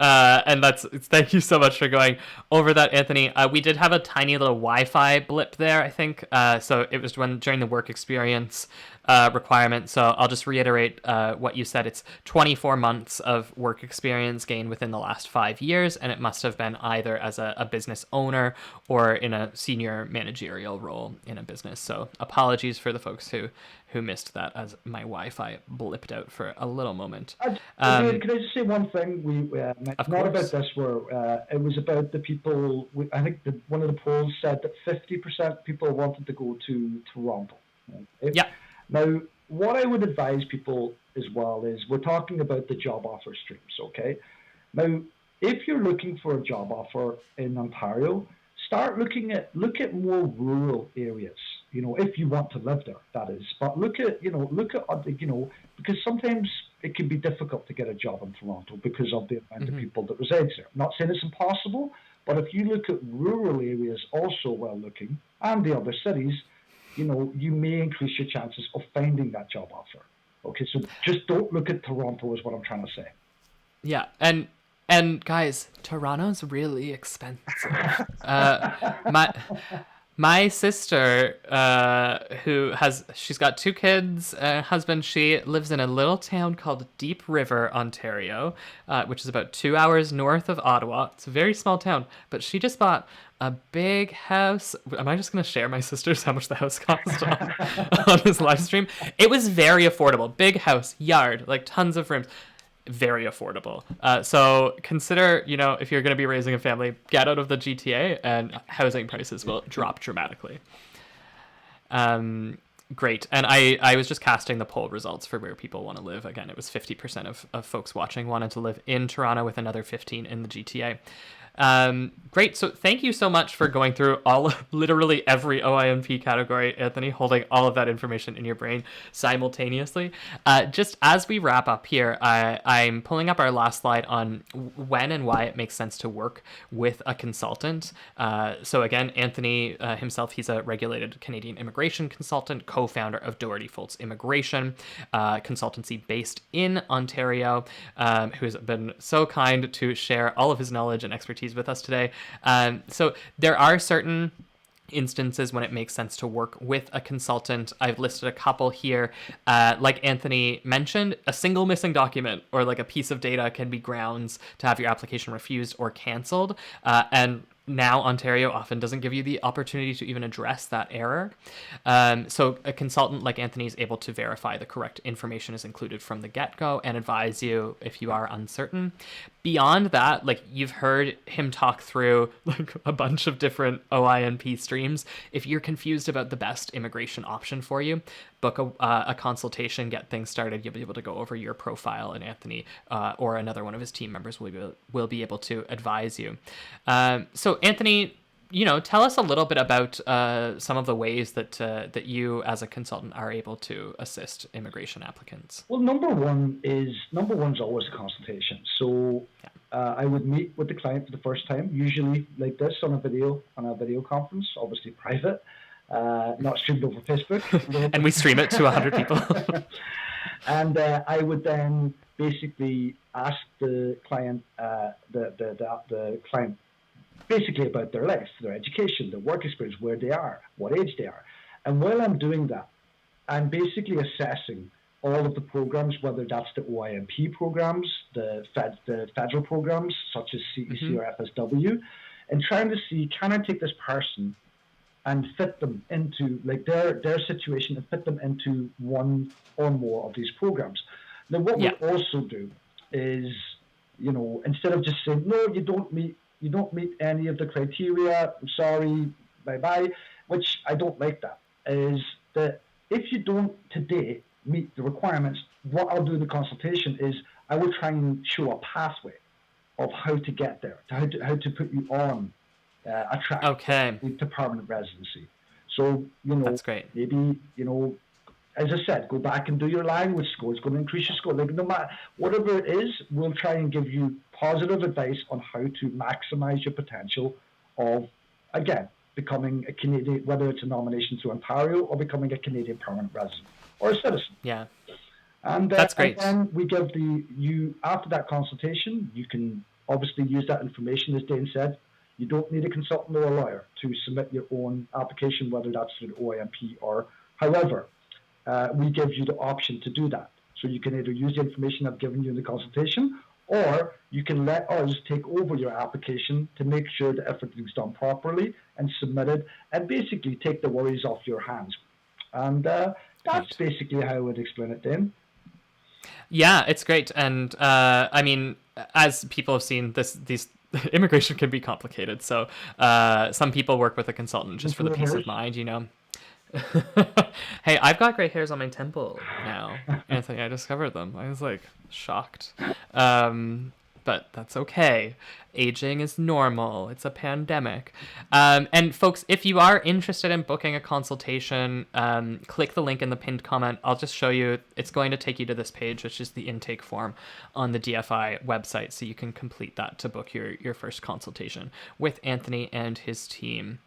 and thank you so much for going over that, Anthony. We did have a tiny little Wi-Fi blip there, I think. So it was during the work experience requirement. So I'll just reiterate what you said. It's 24 months of work experience gained within the last 5 years, and it must have been either as a business owner or in a senior managerial role in a business. So apologies for the folks who missed that, as my Wi-Fi blipped out for a little moment. Can I just say one thing? Not about this, where it was about the people. I think one of the polls said that 50% people wanted to go to Toronto. Right? Yeah. Now, what I would advise people as well is we're talking about the job offer streams. Okay. Now, if you're looking for a job offer in Ontario, look at more rural areas. If you want to live there, that is. But look at because sometimes it can be difficult to get a job in Toronto because of the amount of people that resides there. I'm not saying it's impossible, but if you look at rural areas also while looking, and the other cities, you may increase your chances of finding that job offer. Okay, so just don't look at Toronto is what I'm trying to say. Yeah, and guys, Toronto's really expensive. My sister, she's got 2 kids, husband, she lives in a little town called Deep River, Ontario, which is about 2 hours north of Ottawa. It's a very small town, but she just bought a big house. Am I just going to share my sister's how much the house cost on this live stream? It was very affordable. Big house, yard, like tons of rooms. Very affordable. So consider, if you're going to be raising a family, get out of the GTA and housing prices will drop dramatically. Great. And I was just casting the poll results for where people want to live. Again, it was 50% of folks watching wanted to live in Toronto, with another 15 in the GTA. Great. So thank you so much for going through literally every OINP category, Anthony, holding all of that information in your brain simultaneously. Just as we wrap up here, I'm pulling up our last slide on when and why it makes sense to work with a consultant. So again, Anthony himself, he's a regulated Canadian immigration consultant, co-founder of Doherty Fultz Immigration, consultancy based in Ontario, who has been so kind to share all of his knowledge and expertise with us today. So there are certain instances when it makes sense to work with a consultant. I've listed a couple here. Like Anthony mentioned, a single missing document or like a piece of data can be grounds to have your application refused or canceled. And now Ontario often doesn't give you the opportunity to even address that error. So a consultant like Anthony is able to verify the correct information is included from the get-go and advise you if you are uncertain. Beyond that, like you've heard him talk through like a bunch of different OINP streams. If you're confused about the best immigration option for you, book a consultation, get things started. You'll be able to go over your profile, and Anthony or another one of his team members will be able to advise you. So Anthony, tell us a little bit about some of the ways that you as a consultant are able to assist immigration applicants. Well, number one's always a consultation. So I would meet with the client for the first time, usually like this on a video conference, obviously private, not streamed over Facebook. And we stream it to 100 people. And I would then basically ask the client, the client, basically about their life, their education, their work experience, where they are, what age they are. And while I'm doing that, I'm basically assessing all of the programs, whether that's the OINP programs, the federal programs, such as CEC or FSW, and trying to see, can I take this person and fit them into like their situation and fit them into one or more of these programs. Now, what we also do is, instead of just saying, no, you don't meet any of the criteria, I'm sorry, bye-bye, which I don't like that, is that if you don't today meet the requirements, what I'll do in the consultation is I will try and show a pathway of how to get there, how to put you on a track to permanent residency. So, that's great. Maybe, as I said, go back and do your language score. It's going to increase your score. Like, no matter whatever it is, we'll try and give you positive advice on how to maximize your potential of, again, becoming a Canadian, whether it's a nomination through Ontario or becoming a Canadian permanent resident or a citizen. Yeah. And that's great. And then we give after that consultation, you can obviously use that information, as Dane said. You don't need a consultant or a lawyer to submit your own application, whether that's through the OINP or however. We give you the option to do that. So you can either use the information I've given you in the consultation, or you can let us take over your application to make sure that everything's done properly and submitted, and basically take the worries off your hands. And that's basically how I would explain it, Dan. Yeah, it's great. And I mean, as people have seen, these immigration can be complicated. So some people work with a consultant just for the peace of mind, Hey, I've got gray hairs on my temple now, Anthony. I discovered them. I was like shocked. But that's okay. Aging is normal. It's a pandemic. And folks, if you are interested in booking a consultation, click the link in the pinned comment. I'll just show you. It's going to take you to this page, which is the intake form on the DFI website. So you can complete that to book your first consultation with Anthony and his team.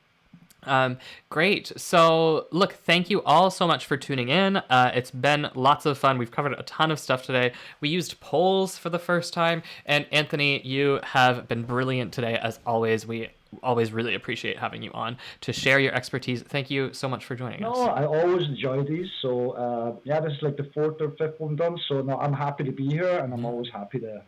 Great. So look, thank you all so much for tuning in. It's been lots of fun. We've covered a ton of stuff today. We used polls for the first time, and Anthony, you have been brilliant today as always. We always really appreciate having you on to share your expertise. Thank you so much for joining us. No, I always enjoy these. So this is like the fourth or fifth one done. So no, I'm happy to be here, and I'm always happy to,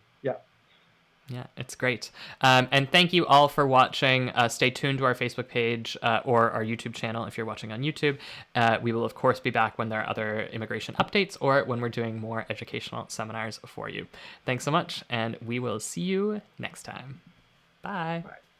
Yeah, it's great. And thank you all for watching. Stay tuned to our Facebook page or our YouTube channel if you're watching on YouTube. We will, of course, be back when there are other immigration updates or when we're doing more educational seminars for you. Thanks so much, and we will see you next time. Bye. Bye.